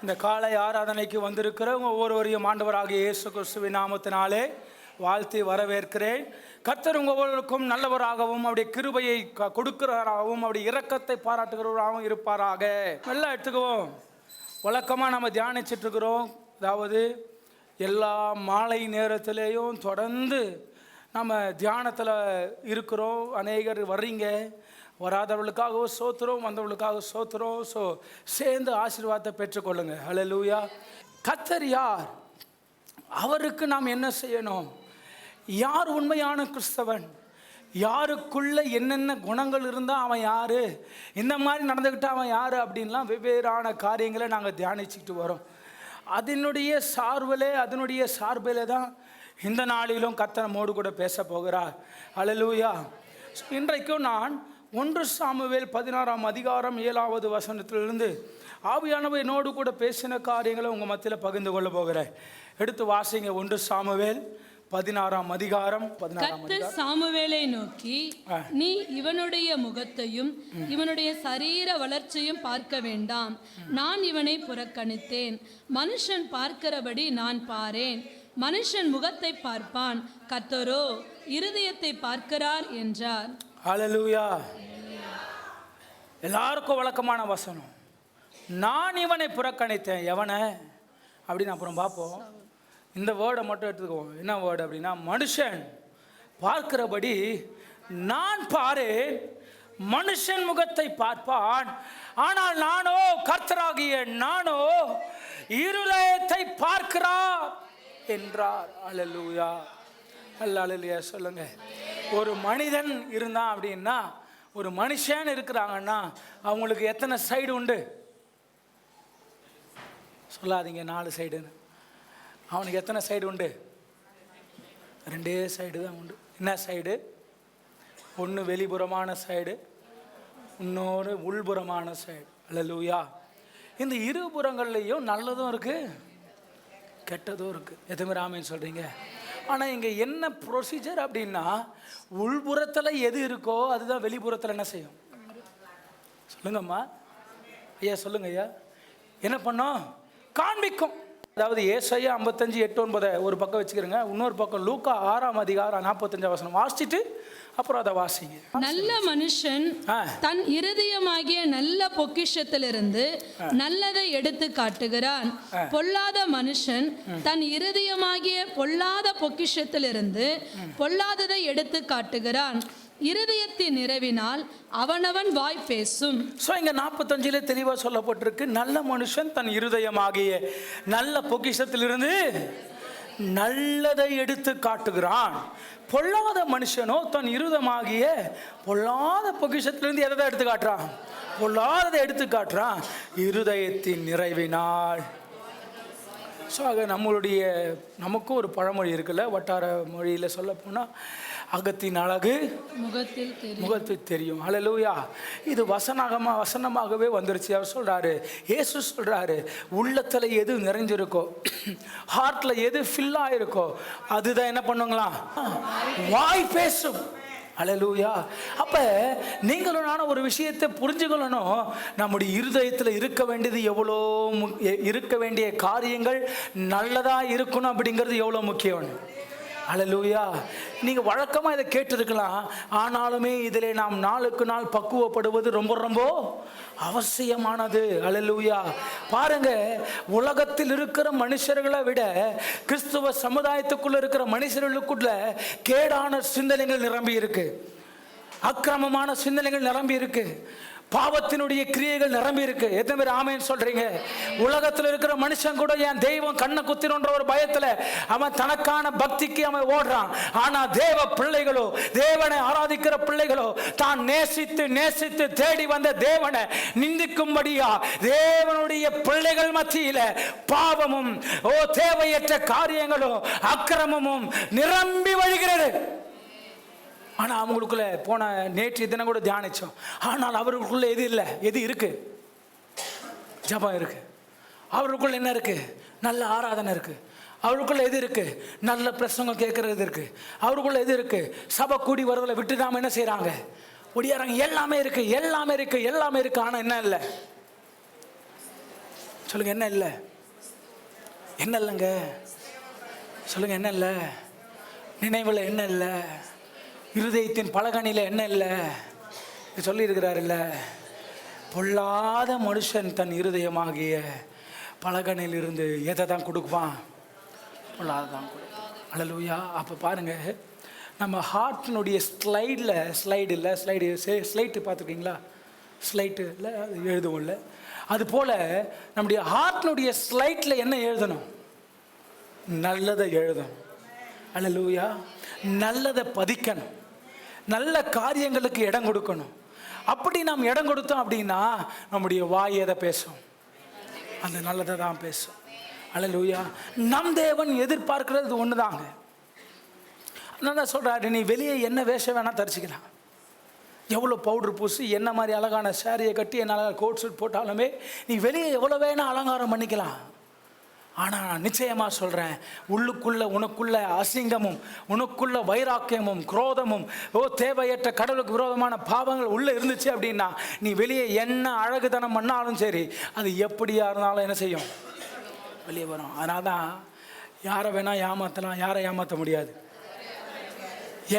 இந்த காலை ஆராதனைக்கு வந்திருக்கிற ஒவ்வொருவரையும் ஆண்டவராகிய இயேசு கிறிஸ்துவின் நாமத்தினாலே வாழ்த்தி வரவேற்கிறேன். கர்த்தர் ஒவ்வொருவருக்கும் நல்லவராகவும் அவருடைய கிருபையை கொடுக்கிறவராகவும் அவருடைய இரக்கத்தை பாராட்டுகிறவராகவும் இருப்பாராக. நல்லா எடுத்துக்குவோம். வழக்கமாக நம்ம தியானிச்சுட்டு இருக்கிறோம். அதாவது எல்லா மாலை நேரத்திலேயும் தொடர்ந்து நம்ம தியானத்தில் இருக்கிறோம். அநேகர் வர்றீங்க, வராதவர்களுக்காக சோத்துறோம், வந்தவர்களுக்காக சோத்துறோம். ஸோ சேர்ந்து ஆசீர்வாதத்தை பெற்றுக்கொள்ளுங்க. ஹல்லேலூயா. கர்த்தர் யார்? அவருக்கு நாம் என்ன செய்யணும்? யார் உண்மையான கிறிஸ்தவன்? யாருக்குள்ள என்னென்ன குணங்கள் இருந்தால் அவன் யார், இந்த மாதிரி நடந்துக்கிட்டால் அவன் யார் அப்படின்லாம் வெவ்வேறான காரியங்களை நாங்கள் தியானிச்சுக்கிட்டு வரோம். அதனுடைய சார்பில் தான் இந்த நாளிலும் கர்த்தர் நம்மோடு கூட பேச போகிறார். ஹல்லேலூயா. இன்றைக்கும் நான் 1 சாமுவேல் 16ஆம் அதிகாரம் 7வது வசனத்திலிருந்து ஆவியானவர் என்னோடு கூட பேசின காரியங்களை உங்கள் மத்தியில் பகிர்ந்து கொள்ள போகிறேன். எடுத்து வாசிங்க. 1 சாமுவேல் 16ஆம் அதிகாரம் 16ஆம் அதிகாரம். சாமுவேலை நோக்கி, நீ இவனுடைய முகத்தையும் இவனுடைய சரீர வளர்ச்சியும் பார்க்க வேண்டாம், நான் இவனை புறக்கணித்தேன். மனுஷன் பார்க்கிறபடி நான் பாரேன். மனுஷன் முகத்தை பார்ப்பான், கர்த்தரோ இருதயத்தை பார்க்கிறார் என்றார். ஹல்லேலூயா. எல்லாருக்கும் வழக்கமான வசனம். நான் இவனை புறக்கணித்தேன். எவனை அப்படின்னு அப்புறம் பார்ப்போம். இந்த வேர்டை மட்டும் எடுத்துக்குவோம். என்ன வேர்டு அப்படின்னா, மனுஷன் பார்க்கிறபடி நான் பாரேன், மனுஷன் முகத்தை பார்ப்பான், ஆனால் நானோ, கர்த்தராகிய நானோ இருதயத்தை பார்க்கிறார் என்றார். ஹல்லேலூயா. ஹல்லேலூயா சொல்லுங்க. ஒரு மனிதன் இருந்தான் அப்படின்னா, ஒரு மனுஷன் இருக்கிறாங்கன்னா அவங்களுக்கு எத்தனை சைடு உண்டு? சொல்லாதீங்க 4 சைடுன்னு. அவனுக்கு எத்தனை சைடு உண்டு? 2 சைடு தான் உண்டு. என்ன சைடு? ஒன்று வெளிப்புறமான சைடு, இன்னொரு உள்புறமான சைடு. ஹல்லேலூயா. இந்த இருபுறங்கள்லையும் நல்லதும் இருக்குது, கெட்டதும் இருக்குது. எதுவுமே ஆமென் சொல்கிறீங்க. ஆனால் இங்கே என்ன ப்ரொசீஜர் அப்படின்னா, உள்புறத்தில் எது இருக்கோ அதுதான் வெளிப்புறத்தில் என்ன செய்யும்? சொல்லுங்கம்மா ஐயா, சொல்லுங்க ஐயா. என்ன பண்ணோம்? காண்பிக்கும். அதாவது ஏசாயா 55:8-9 ஒரு பக்கம் வச்சுக்கிறேங்க. இன்னொரு பக்கம் லூக்கா 6ஆம் அதிகாரம் 45 வசனம் வாசிச்சுட்டு அப்புறம் அதை வாசிங்க. நல்ல மனுஷன் தன் இருதயமாகிய நல்ல பொக்கிஷத்திலிருந்து நல்லதை எடுத்து காட்டுகிறான். பொல்லாத மனுஷன் தன் இருதயமாகிய பொல்லாத பொக்கிஷத்திலிருந்து பொல்லாததை எடுத்து காட்டுகிறான். இருதயத்தின் நிறைவினால் அவனவன் வாய் பேசும். ஸோ இங்கே 45 தெளிவாக சொல்லப்பட்டிருக்கு. நல்ல மனுஷன் தன் இருதயமாகிய நல்ல பொக்கிஷத்திலிருந்து நல்லதை எடுத்து காட்டுகிறான். பொல்லாத மனுஷனோ தன் இருதயமாகிய பொல்லாத பொக்கிஷத்திலிருந்து எதை தான் எடுத்து காட்டுறான்? பொல்லாததை எடுத்து காட்டுறான். இருதயத்தின் நிறைவினால். ஸோ ஆக நமக்கும் ஒரு பழமொழி இருக்குல்ல, வட்டார மொழியில் சொல்ல போனால், அகத்தின் அழகு முகத்தில் தெரியும். ஹல்லேலூயா. இது வசனமாகவே வந்துருச்சு. அவர் சொல்கிறாரு, இயேசு சொல்கிறாரு, உள்ளத்தில் எது நிறைஞ்சிருக்கோ, ஹார்ட்டில் எது ஃபில்லாக இருக்கோ அதுதான் என்ன பண்ணுங்களாம்? வாய் பேசும். ஹல்லேலூயா. அப்போ நீங்களும் நானும் ஒரு விஷயத்தை புரிஞ்சுக்கணும். நம்முடைய இருதயத்தில் இருக்க வேண்டிய காரியங்கள் நல்லதாக இருக்கணும் அப்படிங்கிறது எவ்வளோ முக்கியம். ஹல்லேலூயா. நீங்கள் வழக்கமாக இதை கேட்டிருக்கலாம். ஆனாலுமே இதில் நாம் நாளுக்கு நாள் பக்குவப்படுவது ரொம்ப ரொம்ப அவசியமானது. ஹல்லேலூயா. பாருங்க, உலகத்தில் இருக்கிற மனுஷர்களை விட கிறிஸ்துவ சமுதாயத்துக்குள்ள இருக்கிற மனுஷர்களுக்குள்ள கேடான சிந்தனைகள் நிரம்பி இருக்கு, அக்கிரமமான சிந்தனைகள் நிரம்பி இருக்கு, பாவத்தினுடைய கிரியைகள் நிரம்பி இருக்கு. எத்தனை பேர் ஆமென் சொல்றீங்க? உலகத்தில் இருக்கிற மனுஷன் கூட என் தெய்வம் கண்ணை குத்தினோன்ற ஒரு பயத்துல அவன் தனக்கான பக்திக்கு அவன் ஓடுறான். ஆனா தேவ பிள்ளைகளோ, தேவனை ஆராதிக்கிற பிள்ளைகளோ, தான் நேசித்து தேடி வந்த தேவனை நிந்திக்கும்படியா தேவனுடைய பிள்ளைகள் மத்தியில பாவமும் தேவையற்ற காரியங்களும் அக்கிரமமும் நிரம்பி வழிகிறது. ஆனால் அவங்களுக்குள்ள நேற்று தினம் கூட தியானித்தோம். ஆனால் அவர்களுக்குள்ள எது இல்லை? எது இருக்கு? ஜபம் இருக்கு. அவர்களுக்குள்ள என்ன இருக்கு? நல்ல ஆராதனை இருக்கு. அவருக்குள்ள எது இருக்கு? நல்ல பிரசங்கம் கேட்கறது இருக்கு. அவருக்குள்ள எது இருக்கு? சபை கூடி வரதில் விட்டு நாம என்ன செய்யறாங்க? ஒடியாராங்க. எல்லாமே இருக்கு. ஆனால் என்ன இல்லை? சொல்லுங்க, என்ன இல்லை? என்ன இல்லைங்க? சொல்லுங்க, என்ன இல்லை? நினைவில் என்ன இல்லை? இருதயத்தின் பலகணியில் என்ன இல்லை? சொல்லியிருக்கிறாருல்ல, பொல்லாத மனுஷன் தன் இருதயமாகிய பலகணிலிருந்து எதை தான் கொடுப்பான்? பொல்லாதான் கொடுப்பான். அல்லேலூயா. அப்போ பாருங்கள், நம்ம ஹார்ட்டினுடைய ஸ்லைட்டு பார்த்துருக்கீங்களா? ஸ்லைட்டில் அது எழுதுவோம்ல, அது போல் நம்முடைய ஹார்ட்டினுடைய ஸ்லைட்டில் என்ன எழுதணும்? நல்லதை எழுதணும். அல்லேலூயா. நல்லதை பதிக்கணும், நல்ல காரியங்களுக்கு இடம் கொடுக்கணும். அப்படி நாம் இடம் கொடுத்தோம் அப்படின்னா நம்முடைய வாய் எதை பேசும்? அந்த நல்லதை தான் பேசும். அல்லேலூயா. நம் தேவன் எதிர்பார்க்கிறது ஒன்று தாங்க. நான் சொல்கிறாரு, நீ வெளியே என்ன வேஷம் வேணால் தரிச்சிக்கலாம், எவ்வளோ பவுட்ரு பூசி என்ன மாதிரி அழகான சாரியை கட்டி என்ன கோட் சூட் போட்டாலுமே நீ வெளியே எவ்வளோ வேணால் அலங்காரம் பண்ணிக்கலாம். ஆனால் நான் நிச்சயமாக சொல்கிறேன், உள்ளுக்குள்ளே உனக்குள்ள அசிங்கமும் உனக்குள்ள வைராக்கியமும் குரோதமும் தேவையற்ற கடவுளுக்கு விரோதமான பாவங்கள் உள்ளே இருந்துச்சு அப்படின்னா நீ வெளியே என்ன அழகுதனம் பண்ணாலும் சரி, அது எப்படியா இருந்தாலும் என்ன செய்யும்? வெளியே வரும். அதனால தான் யாரை வேணால் ஏமாற்றலாம், யாரை ஏமாற்ற முடியாது.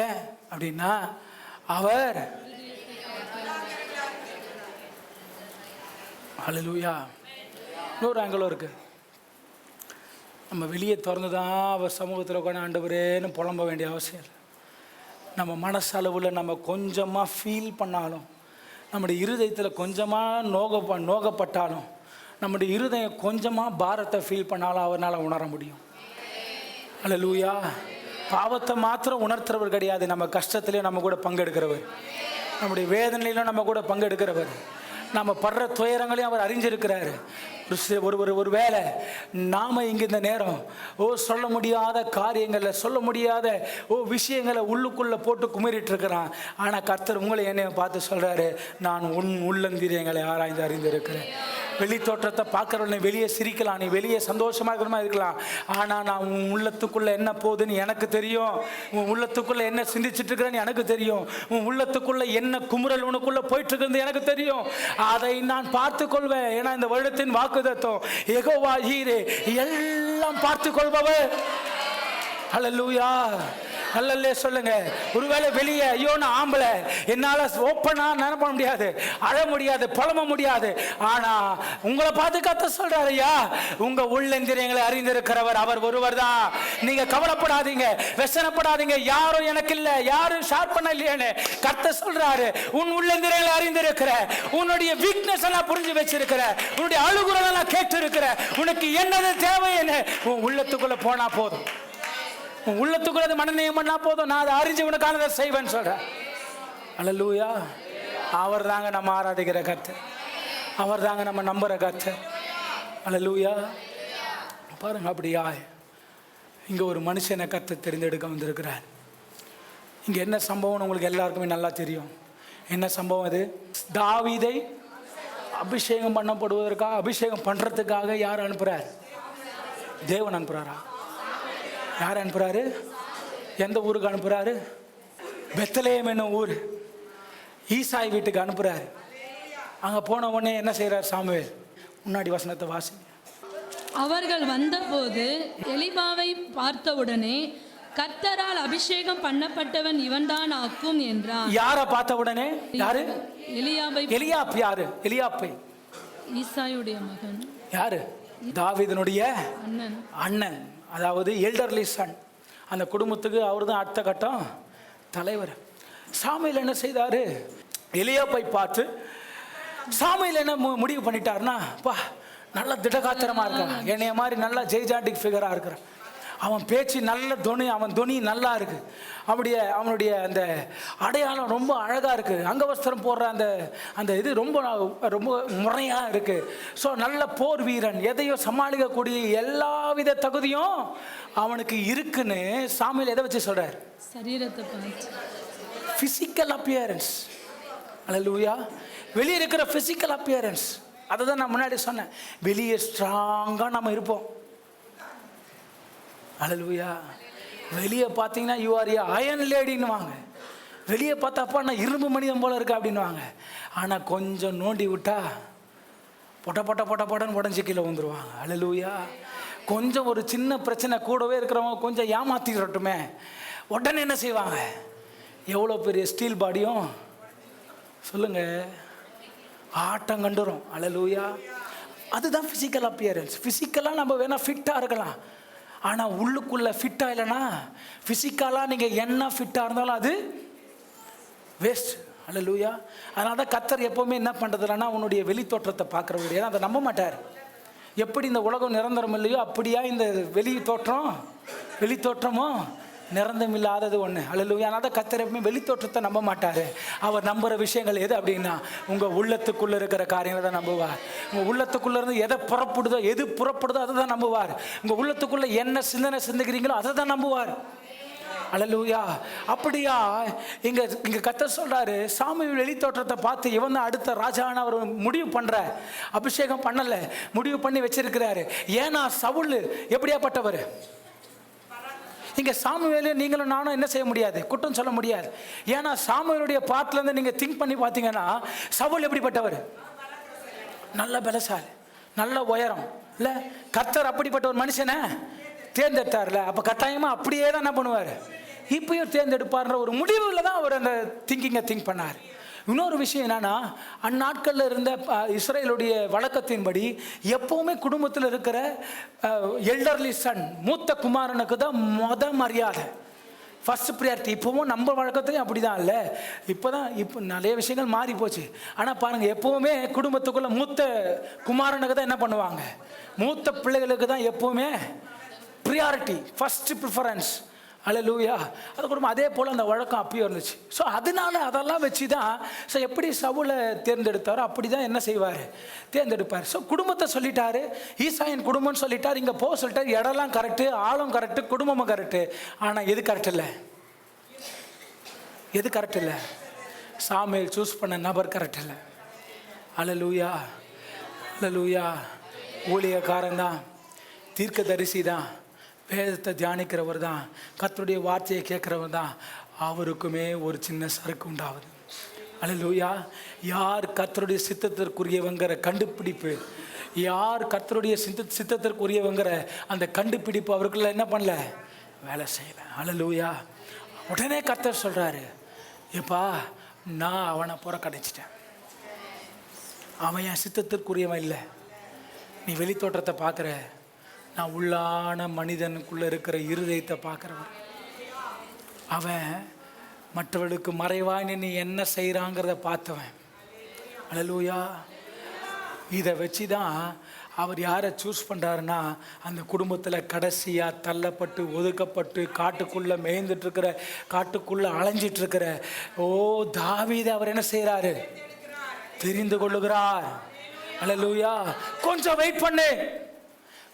ஏன் அப்படின்னா அவர் அல்லேலூயா. இன்னொரு ஆங்கிளும் இருக்குது. நம்ம வெளியே திறந்து தான் அவர் சமூகத்தில் உட்காந்து ஆண்டவரேன்னு புலம்ப வேண்டிய அவசியம் இல்லை. நம்ம மனசளவில் நம்ம கொஞ்சமாக ஃபீல் பண்ணாலும், நம்முடைய இருதயத்தில் கொஞ்சமாக நோகப்பட்டாலும், நம்முடைய இருதயம் கொஞ்சமாக பாரத்தை ஃபீல் பண்ணாலும் அவரால் உணர முடியும். அல்லேலூயா. பாவத்தை மாத்திரம் உணர்த்துறவர் கிடையாது, நம்ம கஷ்டத்துலேயும் நம்ம கூட பங்கெடுக்கிறவர், நம்முடைய வேதனையிலும் நம்ம கூட பங்கெடுக்கிறவர், நம்ம படுற துயரங்களையும் அவர் அறிஞ்சிருக்கிறாரு. ஒரு வேளை நாம் இங்கே இந்த நேரம் சொல்ல முடியாத காரியங்களில் சொல்ல முடியாத விஷயங்களை உள்ளுக்குள்ளே போட்டு குமரிட்டு இருக்கிறான். ஆனால் கர்த்தர் உங்களை என்னைய பார்த்து சொல்கிறாரு, நான் உன் உள்ளந்திரியங்களை ஆராய்ந்து அறிந்திருக்கிறேன். வெளி தோற்றத்தை பார்க்குறவனை வெளியே சிரிக்கலாம், நீ வெளியே சந்தோஷமாக இருக்கிற மாதிரி இருக்கலாம், ஆனால் நான் உன் உள்ளத்துக்குள்ளே என்ன போகுதுன்னு எனக்கு தெரியும். உன் உள்ளத்துக்குள்ளே என்ன சிந்திச்சுட்டு இருக்கிறேன்னு எனக்கு தெரியும். உன் உள்ளத்துக்குள்ளே என்ன குமுறல் உனக்குள்ளே போயிட்டு இருக்கிறது எனக்கு தெரியும். அதை நான் பார்த்து கொள்வேன். ஏன்னா இந்த வருடத்தின் வாக்குத்தத்தம் யெகோவா ஈரே, எல்லாம் பார்த்து கொள்பவர். அல்லேலூயா. நல்லல்லே சொல்லுங்க. ஒருவேளை வெளியே ஐயோ நான் ஆம்பளை, என்னால் ஓப்பனாக நினைப்ப முடியாது, அழ முடியாது, புலம்ப முடியாது, ஆனால் உங்களை பார்த்து கர்த்தர் சொல்றாரு, ஐயா உங்க உள்ளந்திரியங்களை அறிந்திருக்கிறவர் அவர் ஒருவர் தான். நீங்க கவலைப்படாதீங்க, வெசனப்படாதீங்க, யாரும் எனக்கு இல்லை, யாரும் ஷேர் பண்ண இல்லையேன்னு கர்த்தர் சொல்றாரு. உன் உள்ளந்திரியங்களை அறிந்திருக்கிற, உன்னுடைய வீக்னஸ் எல்லாம் புரிஞ்சு வச்சிருக்கிற, உன்னுடைய அழுகுறதை நான் கேட்டு இருக்கிற, உனக்கு என்னது தேவைன்னு உன் உள்ளத்துக்குள்ள போனா போதும், உள்ளத்துக்குள்ள மனநிலையம் பண்ணா போதும், நான் அதை அறிஞ்சு உனக்கானதை செய்வேன்னு சொல்றேன். அல்லேலூயா. அவர் தாங்க நம்ம ஆராதிக்கிற கர்த்தர், அவர் தாங்க நம்ம நம்புற கர்த்தர். அல்லேலூயா. பாருங்க, அப்படியா இங்க ஒரு மனுஷனை கர்த்தர் தெரிந்தெடுக்க வந்திருக்கிறார். இங்க என்ன சம்பவம் உங்களுக்கு எல்லாருக்குமே நல்லா தெரியும். என்ன சம்பவம் அது? தாவீதை அபிஷேகம் பண்ணப்படுவதற்காக, அபிஷேகம் பண்றதுக்காக யார் அனுப்புறார்? தேவன் அனுப்புறாரா? யார் அனுப்புறாரு? எந்த ஊருக்கு அனுப்புறாரு? பெத்லெகேம் என்னும் ஊர், ஈசாய் வீட்டுக்கு அனுப்புறாரு. அங்க போன உடனே என்ன செய்யறார் சாமுவேல்? முன்னாடி வசனத்தை வாசிங்க. அவர்கள் வந்தபோது எலிபாவை பார்த்தவுடனே கர்த்தரால் அபிஷேகம் பண்ணப்பட்டவன் இவன்தான் ஆக்கும் என்றான். யார பார்த்த உடனே? யாரு? எலியாபை. எலியாப் யாரு? எலியாப்பை ஈசாயுடைய மகன். யாரு? தாவீதினுடைய அண்ணன். அண்ணன், அதாவது எல்டர்லி சன். அந்த குடும்பத்துக்கு அவர் தான் அடுத்த கட்டம் தலைவர். சாமுவேல் என்ன செய்தாரு? எலியாப்பை பார்த்து சாமுவேல் என்ன முடிவு பண்ணிட்டாருன்னா, பா நல்ல திடகாத்திரமா இருக்கான், என்னைய மாதிரி நல்ல ஜெய்ஜாண்டிக் ஃபிகரா இருக்கிறான், அவன் பேச்சு நல்ல தொனி, அவன் தொனி நல்லா இருக்கு, அவனுடைய அந்த அடையாளம் ரொம்ப அழகா இருக்கு, அங்கவஸ்திரம் போடுற அந்த அந்த இது ரொம்ப ரொம்ப முறையா இருக்கு. ஸோ நல்ல போர் வீரன், எதையும் சமாளிக்கக்கூடிய எல்லா வித தகுதியும் அவனுக்கு இருக்குன்னு சாமுவேல் எதை வச்சு சொல்றாரு? சரீரத்தை பார்த்து. Physical appearance. அல்லேலூயா. வெளியே இருக்கிற பிசிக்கல் அப்பியரன்ஸ், அதை தான் நான் முன்னாடி சொன்னேன். வெளியே ஸ்ட்ராங்காக நம்ம இருப்போம். அல்லேலூயா. வெளியே பார்த்தீங்கன்னா யூ ஆர் ஏ அயன் லேடின்னு வாங்க, வெளியே பார்த்தாப்பா நான் இரும்பு மனிதன் போல இருக்கா அப்படின்னு வாங்க, ஆனால் கொஞ்சம் நோண்டி விட்டா பொட்டன்னு உடஞ்சி கீழே வந்துடுவாங்க. அல்லேலூயா. கொஞ்சம் ஒரு சின்ன பிரச்சனை கூடவே இருக்கிறவங்க கொஞ்சம் ஏமாத்திடட்டுமே, உடனே என்ன செய்வாங்க? எவ்வளோ பெரிய ஸ்டீல் பாடியும் சொல்லுங்க ஆட்டம் கண்டுரும். அல்லேலூயா. அதுதான் ஃபிசிக்கல் அப்பியரன்ஸ். ஃபிசிக்கலாக நம்ம வேணால் ஃபிட்டாக இருக்கலாம், ஆனால் உள்ளுக்குள்ளே ஃபிட்டாக இல்லைன்னா, ஃபிசிக்கலாக நீங்கள் என்ன ஃபிட்டாக இருந்தாலும் அது வேஸ்ட். அல்லேலூயா. அதனால தான் கர்த்தர் எப்போவுமே என்ன பண்ணுறதுலன்னா உன்னுடைய வெளி தோற்றத்தை பார்க்குறவர். ஏன்னா அதை நம்ப மாட்டார். எப்படி இந்த உலகம் நிரந்தரம் இல்லையோ அப்படியா இந்த வெளி தோற்றமும் நிரந்தரம் இல்லாதது ஒன்று. அல்லேலூயா. அதனால தான் கர்த்தர் எப்பவுமே வெளி தோற்றத்தை நம்ப மாட்டார். அவர் நம்புகிற விஷயங்கள் எது அப்படின்னா உங்கள் உள்ளத்துக்குள்ளே இருக்கிற காரியங்களை தான் நம்புவார். உங்கள் உள்ளத்துக்குள்ளே இருந்து எது புறப்படுதோ அதை தான் நம்புவார். உங்கள் உள்ளத்துக்குள்ளே என்ன சிந்தனை சிந்திக்கிறீங்களோ அதை தான் நம்புவார். அல்லேலூயா. அப்படியா இங்க கர்த்தர் சொல்றாரு, சாமுவேல் வெளி தோற்றத்தை பார்த்து இவன் தான் அடுத்த ராஜான்னு அவர் முடிவு பண்ற, அபிஷேகம் பண்ணல, முடிவு பண்ணி வச்சிருக்கிறாரு. ஏன்னா சவுல் எப்படியாப்பட்டவர்? இங்க சாமுவேல் நீங்களும் நானும் என்ன செய்ய முடியாது, குற்றம் சொல்ல முடியாது. ஏன்னா சாமுவேலுடைய பார்ட்ல இருந்து நீங்க திங்க் பண்ணி பார்த்தீங்கன்னா சவுல் எப்படிப்பட்டவர்? நல்ல பலசாலி, நல்ல உயரம் இல்ல. கர்த்தர் அப்படிப்பட்ட ஒரு மனுஷனை தேர்ந்தெடுத்தார்ல, அப்ப கட்டாயமா அப்படியே தான் என்ன பண்ணுவார், இப்பயும் தேர்ந்தெடுப்பார்ன்ற ஒரு முடிவில் தான் அவர் அந்த திங்க் பண்ணார். இன்னொரு விஷயம் என்னன்னா, அந்நாட்களில் இருந்த இஸ்ரேலுடைய வழக்கத்தின்படி எப்பவுமே குடும்பத்தில் இருக்கிற எல்டர்லி சன், மூத்த குமாரனுக்கு தான் மரியாதை, ஃபர்ஸ்ட் ப்ரியாரிட்டி. இப்போவும் நம்ம வழக்கத்துலையும் அப்படி தான் இல்லை. இப்போ நிறைய விஷயங்கள் மாறி போச்சு. ஆனால் பாருங்கள், எப்போவுமே குடும்பத்துக்குள்ளே மூத்த குமாரனுக்கு தான் என்ன பண்ணுவாங்க, மூத்த பிள்ளைகளுக்கு தான் எப்போவுமே ப்ரியாரிட்டி, ஃபர்ஸ்ட் ப்ரிஃபரன்ஸ். அல்லேலூயா. அது கூட அதே போல் அந்த வழக்கம் அப்பயும் இருந்துச்சு. ஸோ அதனால அதெல்லாம் வச்சு தான் ஸோ எப்படி சவுலை தேர்ந்தெடுத்தாரோ அப்படி தான் என்ன செய்வார், தேர்ந்தெடுப்பார். ஸோ குடும்பத்தை சொல்லிட்டாரு, ஈசாயின் குடும்பம்னு சொல்லிட்டார், இங்கே போக சொல்லிட்டார். இடம்லாம் கரெக்டு, ஆளும் கரெக்டு, குடும்பமும் கரெக்டு. ஆனால் எது கரெக்ட் இல்லை? சாமுவேல் சூஸ் பண்ண நபர் கரெக்ட் இல்லை. அல்லேலூயா. அல்லேலூயா. ஊழியக்காரன் தான், தீர்க்கதரிசி தான், வேதத்தை தியானிக்கிறவர் தான், கர்த்தருடைய வார்த்தையை கேட்குறவர் தான், அவருக்குமே ஒரு சின்ன சறுக்கு உண்டாகுது. அல்லேலூயா. யார் கர்த்தருடைய சித்தத்திற்குரியவங்கிற கண்டுபிடிப்பு, யார் கர்த்தருடைய சித்தத்திற்குரியவங்கிற அந்த கண்டுபிடிப்பு அவருக்குள்ள என்ன பண்ணல, வேலை செய்யலை. அல்லேலூயா. உடனே கர்த்தர் சொல்கிறாரு, ஏப்பா நான் அவனை புறக்கணிச்சிட்டேன், அவன் என் சித்தத்திற்குரியவன் இல்லை. நீ வெளி தோற்றத்தை பார்க்குற, நான் உள்ளான மனிதனுக்குள்ளே இருக்கிற இருதயத்தை பார்க்குறவன். அவன் மற்றவர்களுக்கு மறைவாய் நீ என்ன செய்கிறாங்கிறத பார்த்தவன். அல்லேலூயா. இதை வச்சு தான் அவர் யாரை சூஸ் பண்ணுறாருன்னா, அந்த குடும்பத்தில் கடைசியாக தள்ளப்பட்டு ஒதுக்கப்பட்டு காட்டுக்குள்ளே மேய்ந்துட்டுருக்கிற, காட்டுக்குள்ளே அலைஞ்சிட்ருக்கிற தாவீதை அவர் என்ன செய்கிறாரு, தெரிந்து கொள்ளுகிறார். அல்லேலூயா. கொஞ்சம் வெயிட் பண்ணு,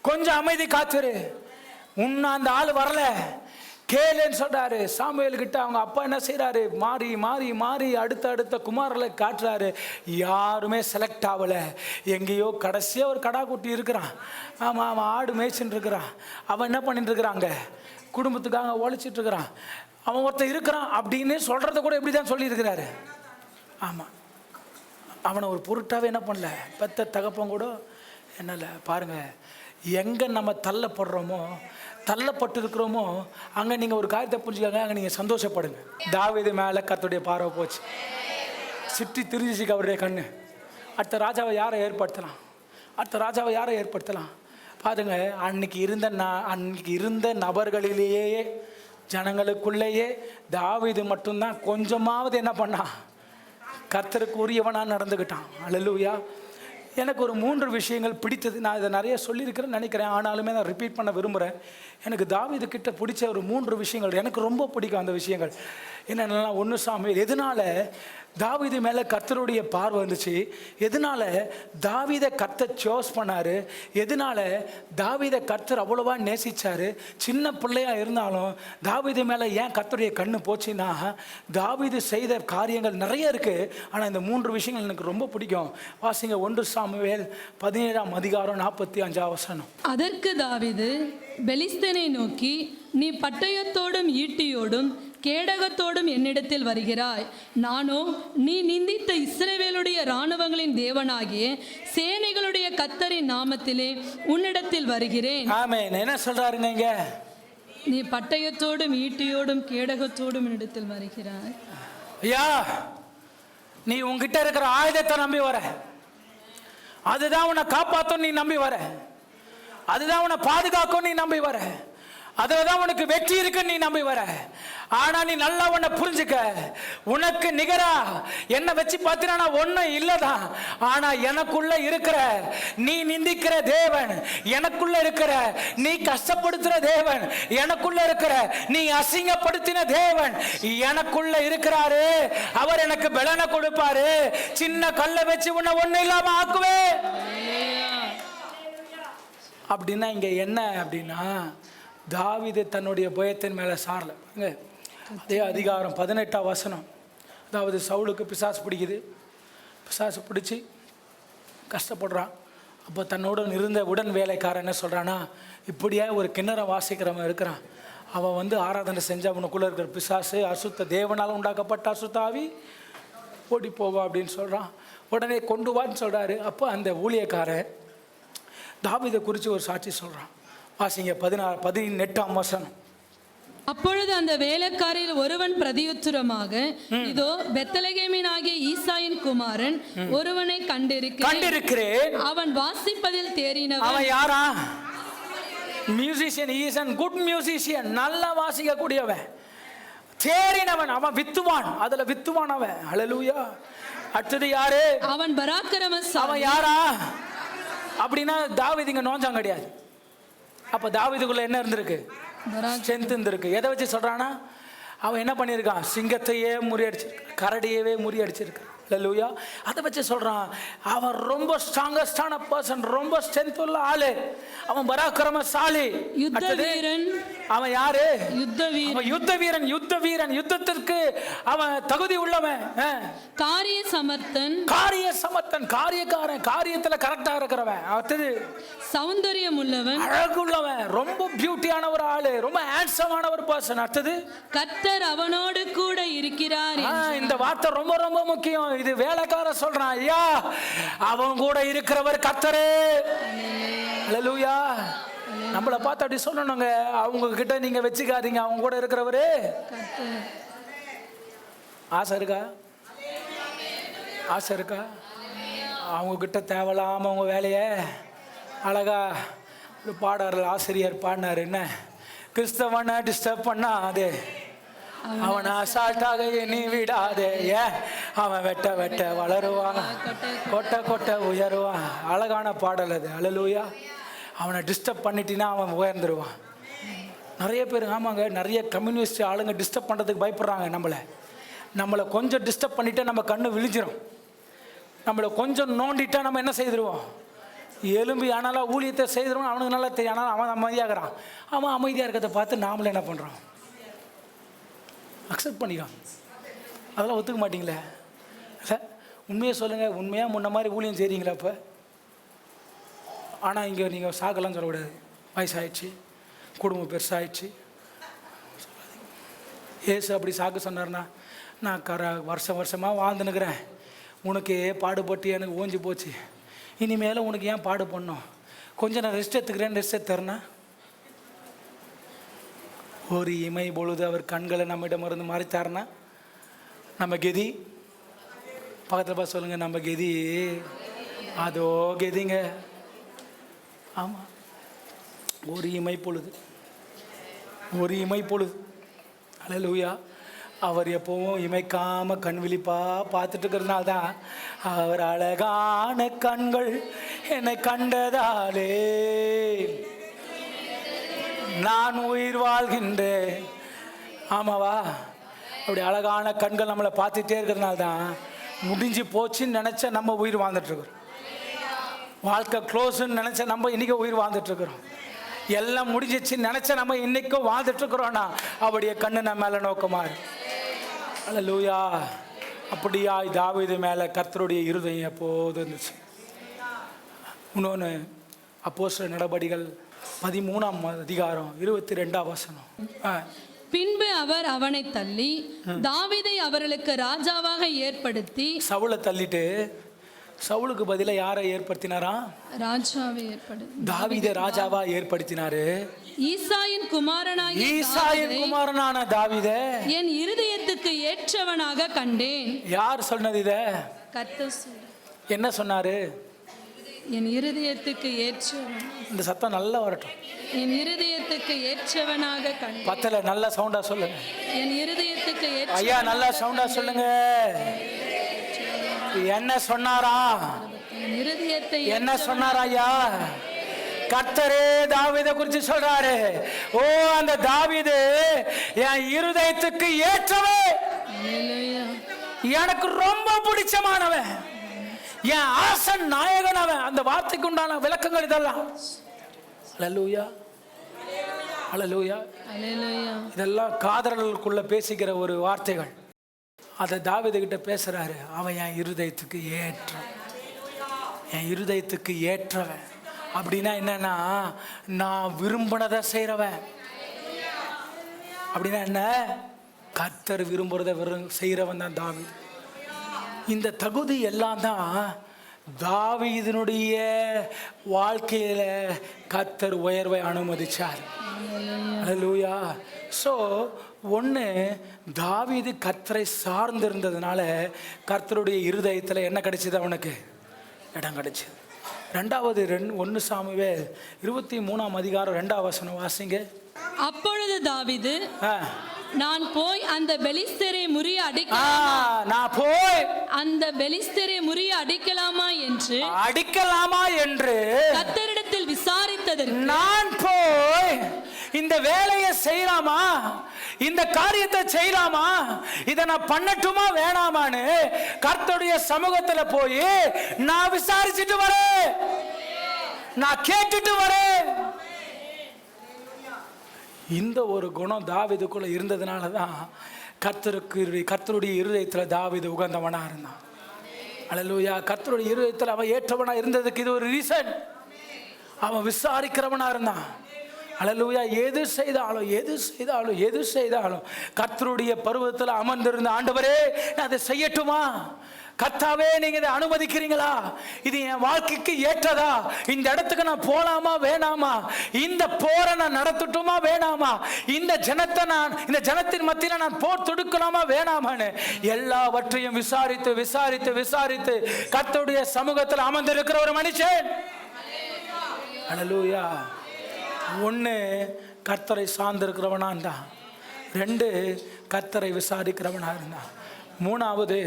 கொஞ்சம் அமைதி காத்துரு, உன்ன அந்த ஆள் வரல கேளுன்னு சொல்றாரு சாமுவேல் கிட்ட. அவங்க அப்பா என்ன செய்யறாரு, மாறி மாறி மாறி அடுத்த குமாரலை காட்டுறாரு. யாருமே செலக்ட் ஆகலை. எங்கேயோ கடைசியாக ஒரு கடா குட்டி இருக்கிறான். ஆமாம், அவன் ஆடு மேய்ச்சின்னு இருக்கிறான். அவன் என்ன பண்ணிட்டு இருக்கிறாங்க, குடும்பத்துக்காக உழைச்சிட்டு இருக்கிறான். அவன் ஒருத்தர் இருக்கிறான் அப்படின்னு சொல்கிறத கூட எப்படி தான் சொல்லியிருக்கிறாரு. ஆமாம், அவனை ஒரு பொருட்டாவே என்ன பண்ணல, பெத்த தகப்பன் கூட என்னல. பாருங்கள், எங்கே நம்ம தள்ளப்பட்டு இருக்கிறோமோ அங்கே நீங்கள் ஒரு காரியத்தை புரிஞ்சுக்காங்க, அங்கே நீங்கள் சந்தோஷப்படுங்க. தாவீது மேலே கர்த்தருடைய பார்வை போச்சு, சுற்றி திரிஞ்சிச்சு அவருடைய கண்ணு. அடுத்த ராஜாவை யாரை ஏற்படுத்தலாம், பாருங்க. அன்னைக்கு இருந்த நபர்களிலேயே, ஜனங்களுக்குள்ளேயே தாவீது மட்டும்தான் கொஞ்சமாவது என்ன பண்ணான், கர்த்தருக்கு உரியவனாக நடந்துக்கிட்டான். அல்லேலூயா. எனக்கு ஒரு 3 விஷயங்கள் பிடித்தது. நான் இதை நிறைய சொல்லியிருக்கிறேன்னு நினைக்கிறேன், ஆனாலுமே நான் ரிப்பீட் பண்ண விரும்புகிறேன். எனக்கு தாவீது கிட்ட பிடிச்ச ஒரு 3 விஷயங்கள் எனக்கு ரொம்ப பிடிக்கும். அந்த விஷயங்கள் என்னென்னா, 1 சாமுவேல், எதனால தாவீது மேலே கர்த்தருடைய பார்வை வந்துச்சு, எதனால தாவீதை கர்த்தர் சோஸ் பண்ணார், எதனால தாவீதை கர்த்தர் அவ்வளோவா நேசித்தார். சின்ன பிள்ளையாக இருந்தாலும் தாவீது மேலே ஏன் கர்த்தருடைய கண்ணு போச்சுன்னா, தாவீது செய்த காரியங்கள் நிறைய இருக்குது. ஆனால் இந்த 3 விஷயங்கள் எனக்கு ரொம்ப பிடிக்கும். வாசிங்க 1 சாமுவேல் 17ஆம் அதிகாரம் 45ஆம் வசனம். அதற்கு தாவீது பெலிஸ்தனை நோக்கி, நீ பட்டயத்தோடும் ஈட்டியோடும் கேடகத்தோடும் என்னிடத்தில் வருகிறாய். நானோ நீ நிந்தித்த இஸ்ரவேலுடைய இராணுவங்களின் தேவனாகிய சேனைகளுடைய கர்த்தரின் நாமத்திலே உன்னிடத்தில் வருகிறேன். ஆமென். என்ன சொல்றாருங்க இங்க? நீ பட்டயத்தோடும் ஈட்டியோடும் கேடகத்தோடும் என்னிடத்தில் வருகிறாய். ஐயா, நீ உன்கிட்ட இருக்கிற ஆயுதத்தை நம்பி வர, அதுதான் உன்னை காப்பாற்றும் நீ நம்பி வர, அதுதான் உன்னை பாதுகாக்கும் நீ நம்பி வர, அதுதான் உனக்கு வெற்றி இருக்குன்னு நீ நம்பி வர. ஆனா நீ நல்லா உன்னை புரிஞ்சுக்க, உனக்கு நிகரா என்ன வச்சு பார்த்தீங்கன்னா ஒன்னும் இல்லதான். ஆனா எனக்குள்ள இருக்கிற நீ நிந்திக்கிற தேவன், எனக்குள்ள இருக்கிற நீ கஷ்டப்படுத்துற தேவன், எனக்குள்ள இருக்கிற நீ அசிங்கப்படுத்தின தேவன் எனக்குள்ள இருக்கிறாரு. அவர் எனக்கு பலனை கொடுப்பாரு. சின்ன கல்லை வச்சு உன்னை ஒண்ணு இல்லாம ஆக்குவே. அப்படின்னா இங்க என்ன அப்படின்னா, தாவீது தன்னுடைய பயத்தின் மேல சாரல. அதே அதிகாரம் 18ஆம் வசனம். அதாவது சவுலுக்கு பிசாசு பிடிக்குது, பிசாசு பிடிச்சி கஷ்டப்படுறான். அப்போ தன்னோட இருந்த உடன் வேலைக்காரன் என்ன சொல்கிறான்னா, இப்படியே ஒரு கிண்ணற வாசிக்கிறவன் இருக்கிறான், அவன் ஆராதனை செஞ்சு அவனுக்குள்ளே இருக்கிற பிசாசு அசுத்த தேவனால் உண்டாக்கப்பட்ட அசுத்தாவி ஓடி போவா அப்படின்னு சொல்கிறான். உடனே கொண்டு வான்னு சொல்கிறாரு. அப்போ அந்த ஊழியக்காரன் தாவீதை குறித்து ஒரு சாட்சி சொல்கிறான். வாசிங்க 18ஆம் வசனம். அப்பொழுது அந்த வேலைக்காரில் ஒருவன் பிரதியுத்தரமாக, இதோ பெத்லகேமினாகிய ஈசாயின் குமாரன் ஒருவனை கண்டிருக்கிறேன். அவன் வாசிப்பதில் தேறினவன். அவன் யாரா? Musician. he is a good musician. நல்லா வாசிக்க கூடியவன், தேறினவன். அவன் வித்துவான், அதுல வித்துவான் அவன். ஹல்லேலூயா. அடுத்தது யாரு? அவன் பராக்கிரமசாலி. அவன் யாரா அப்படின்னா தாவீது இங்க நோஞ்சான் கிடையாது. அப்ப தாவீதுக்குள்ள என்ன இருந்திருக்கு? ஸ்ட்ரென்த் இருந்திருக்கு. எதை வச்சு சொல்றானா, அவன் என்ன பண்ணியிருக்கான்? சிங்கத்தையே முறியடிச்சிருக்கான், கரடியவே முறியடிச்சிருக்கான். ஹல்லேலூயா. அதை வச்சு சொல்றான் அவன் ரொம்ப ஸ்ட்ராங்கஸ்டான பர்சன், ரொம்ப ஸ்ட்ரென்த் உள்ள ஆளு, அவன் பராக்கிரமசாலி, யுத்த வீரன். அவன் யாரு? யுத்த வீரன். யுத்த வீரன். யுத்த வீரன், யுத்தத்திற்கு அவன் தகுதி உள்ளவன். காரிய சமர்த்தன். காரிய சமர்த்தன், காரியக்காரன், காரியத்துல கரெக்டா இருக்கிறவன். அடுத்தது சௌந்தரியம் உள்ளவன், அழகுள்ளவன், ரொம்ப பியூட்டியான ஒரு ஆளு, ரொம்ப ஹேண்ட்ஸமான ஒரு பர்சன். அடுத்தது கர்த்தர் அவனோடு கூட இருக்கிறார். இந்த வார்த்தை ரொம்ப ரொம்ப முக்கியம். இது வேலைக்கார சொல்றான், ஐயா அவன் கூட இருக்கிறவர் கர்த்தரே. ஹல்லேலூயா. நம்மளை பார்த்து அப்படி சொல்லணுங்க. அவங்க கிட்ட நீங்க வச்சுக்காதீங்க, அவங்க கூட இருக்கிறவரு ஆசை இருக்கா? ஆசை இருக்கா? அவங்க கிட்ட தேவையில்லாம அவங்க வேலைய அழகா ஒரு பாடல் ஆசிரியர் பாடினார். என்ன, கிறிஸ்தவனை டிஸ்டர்ப் பண்ணா அதே அவனை அசால்ட்டாக நீ விடாதே, ஏன் அவன் வெட்ட வெட்ட வளருவான், கொட்ட கொட்ட உயருவான். அழகான பாடல் அது. ஹல்லேலூயா. அவனை டிஸ்டர்ப் பண்ணிட்டினா அவன் உயர்ந்துருவான். நிறைய பேர் ஆமாங்க, நிறைய கம்யூனிஸ்ட் ஆளுங்க டிஸ்டர்ப் பண்ணுறதுக்கு பயப்படுறாங்க. நம்மளை கொஞ்சம் டிஸ்டர்ப் பண்ணிட்டா நம்ம கண்ணு விழிஞ்சிரும். நம்மளை கொஞ்சம் நோண்டிட்டா நம்ம என்ன செய்திருவோம்? எலும்பி. ஆனாலும் ஊழியத்தை செய்திருவோம். அவனுக்கு நல்லா தெரியும். ஆனாலும் அவன் அமைதியாகிறான். அவன் அமைதியாக இருக்கிறத பார்த்து நாமளும் என்ன பண்ணுறோம்? அக்செப்ட் பண்ணிக்கலாம். அதெல்லாம் ஒத்துக்க மாட்டிங்களே. இல்லை, உண்மையாக சொல்லுங்கள், உண்மையாக முன்ன மாதிரி ஊழியம் செய்கிறீங்களா இப்போ? ஆனால் இங்கே நீங்கள் சாக்கெல்லாம் சொல்லக்கூடாது. வயசாகிடுச்சு, குடும்பம் பெருசாகிடுச்சு. ஏசு அப்படி சாக்கு சொன்னார்னா, நான் வருஷம் வருஷமாக வாழ்ந்துனுக்கிறேன், உனக்கு பாடுபட்டு எனக்கு ஓஞ்சி போச்சு, இனிமேல் உனக்கு ஏன் பாடு பண்ணோம், கொஞ்சம் நான் ரெஸ்ட் எடுத்துக்கிறேன், ரெஸ்ட் எடுத்துறேன்னா ஒரு இமை பொழுது அவர் கண்களை நம்மிடமிருந்து மறைத்தார்னா நம்ம கெதி. பக்கத்தில் பார்த்து சொல்லுங்கள், நம்ம கெதி அதோ கெதிங்க. ஆமாம், ஒரு இமை பொழுது, ஒரு இமை பொழுது. ஹல்லேலூயா. அவர் எப்பவும் இமைக்காமல் கண் விழிப்பா பார்த்துட்டு இருக்கிறதுனால தான் அவர் அழகான கண்கள் என்னை கண்டதாலே நான் உயிர் வாழ்கின்றேன். ஆமாவா? அப்படி அழகான கண்கள் நம்மளை பார்த்துட்டே இருக்கிறதுனால தான் முடிஞ்சு போச்சுன்னு நினச்ச நம்ம உயிர் வாழ்ந்துட்டுருக்குறோம். வாழ்க்கை க்ளோஸ்ன்னு நினச்ச நம்ம இன்றைக்கி உயிர் வாழ்ந்துட்டுருக்குறோம். எல்லாம் முடிஞ்சிச்சுன்னு நினச்ச நம்ம இன்றைக்கும் வாழ்ந்துட்டுருக்குறோன்னா அவருடைய கண்ணு நம்ம மேலே நோக்கமாக. ஹல்லேலூயா. அப்படியா தாவீது மேலே கர்த்தருடைய இருதயம் எப்போது இருந்துச்சு. இன்னொன்று அப்போஸ்தலர் நடபடிகள் 13ஆம் அதிகாரம் 22ஆம் வசனம். பின்பு அவர் அவனை தள்ளி தாவீதை அவர்களுக்கு ராஜாவாக ஏற்படுத்தி சவுலை தள்ளிட்டு சவுலுக்கு பதிலா யாரை ஏற்படுத்தினாரா? ராஜாவை ஏற்படுத்தி தாவீதை ராஜாவா ஏற்படுத்தினாரு. ஈசாயின் குமாரனாகிய ஈசாயின் தாவீதை குமாரனான தாவீதை என் இருதயத்துக்கு ஏற்றவனாக கண்டேன். யார் சொன்னது இத? கர்த்தர் சொல்றார். என்ன சொன்னாரு? என் இருதயத்துக்கு ஏற்றவன், இந்த சத்தம் நல்லா வரட்டும். என் இருதயத்துக்கு ஏற்றவனாக கண்டேன். பத்தல நல்லா சவுண்டா சொல்லுங்க. என் இருதயத்துக்கு ஐயா நல்லா சவுண்டா சொல்லுங்க. என்ன சொன்னாரா? என் இருதயத்தை என்ன சொன்னாரா ஐயா? கர்த்தரே தாவீதை குறித்து சொல்றாரு. ஓ அந்த தாவீது என் இருதயத்துக்கு ஏற்றவன், அல்லேலூயா. எனக்கு ரொம்ப பிடிச்சமானவன், என் ஆசன் நாயகன் அவன். அந்த வார்த்தைக்கு உண்டான விளக்கங்கள் இதெல்லாம். அல்லேலூயா அல்லேலூயா. அல்லேலூயா. இதெல்லாம் காதலர்களுக்குள்ள பேசிக்கிற ஒரு வார்த்தைகள். அதை தாவீது கிட்ட பேசுறாரு. அவன் என் இருதயத்துக்கு ஏற்றவன், என் இருதயத்துக்கு ஏற்றவன். அப்படின்னா என்னன்னா, நான் விரும்பினதை செய்கிறவன். அப்படின்னா என்ன? கர்த்தர் விரும்புறதை செய்கிறவன் தான் தாவீது. இந்த தகுதி எல்லாம் தான் தாவீதினுடைய வாழ்க்கையில கர்த்தர் உயர்வை அனுமதிச்சார். அல்லேலூயா. ஸோ ஒன்று, தாவீது கர்த்தரை சார்ந்திருந்ததுனால கர்த்தருடைய இருதயத்தில் என்ன கிடைச்சது? அவனுக்கு இடம் கிடைச்சது. ரெண்டாவது 1 சாமுவேல் 23ஆம் அதிகாரம் 2ஆம் வசனம் வாசிங்க. அப்பொழுது தாவீது, நான் போய் அந்த பெலிஸ்தரை முறிய அடிக்கலாமா என்று கர்த்தரிடத்தில் விசாரித்ததற்கு, நான் போய் இந்த வேலையை செய்யலாமா, இந்த காரியத்தை செய்யலாமா, இதை நான் பண்ணட்டுமா வேணாமான்னு கர்த்தருடைய சமூகத்துல போய் நான் விசாரிச்சுட்டு வரேன், நான் கேட்டுட்டு வரேன். இந்த ஒரு குணம் தாவீதுக்குள்ள இருந்ததுனால தான் கர்த்தருடைய இருதயத்தில் தாவீது உகந்தவனா இருந்தான். அல்லேலூயா. கர்த்தருடைய இருதயத்தில் அவன் ஏற்றவனா இருந்ததுக்கு இது ஒரு ரீசன். அவன் விசாரிக்கிறவனா இருந்தான். அல்லேலூயா. எது செய்தாலும் கர்த்தருடைய பருவத்தில் அமர்ந்திருந்த, ஆண்டவரே நான் அதை செய்யட்டுமா, கர்த்தாவே நீங்க இதை அனுமதிக்கிறீங்களா, இது என் வாழ்க்கைக்கு ஏற்றதா, இந்த இடத்துக்கு நான் போலாமா வேணாமா, இந்த போரை நான் நடத்தட்டுமா வேணாமா, இந்த ஜனத்தின் மத்தியில் நான் போர் தொடுக்கலாமா வேணாமான்னு எல்லாவற்றையும் விசாரித்து விசாரித்து விசாரித்து கர்த்தருடைய சமூகத்தில் அமர்ந்திருக்கிற ஒரு மனுஷன். அல்லேலூயா. 1 கர்த்தரை சார்ந்திருக்கிறவனா இருந்தான். 2 கர்த்தரை விசாரிக்கிறவனா இருந்தான். 3வது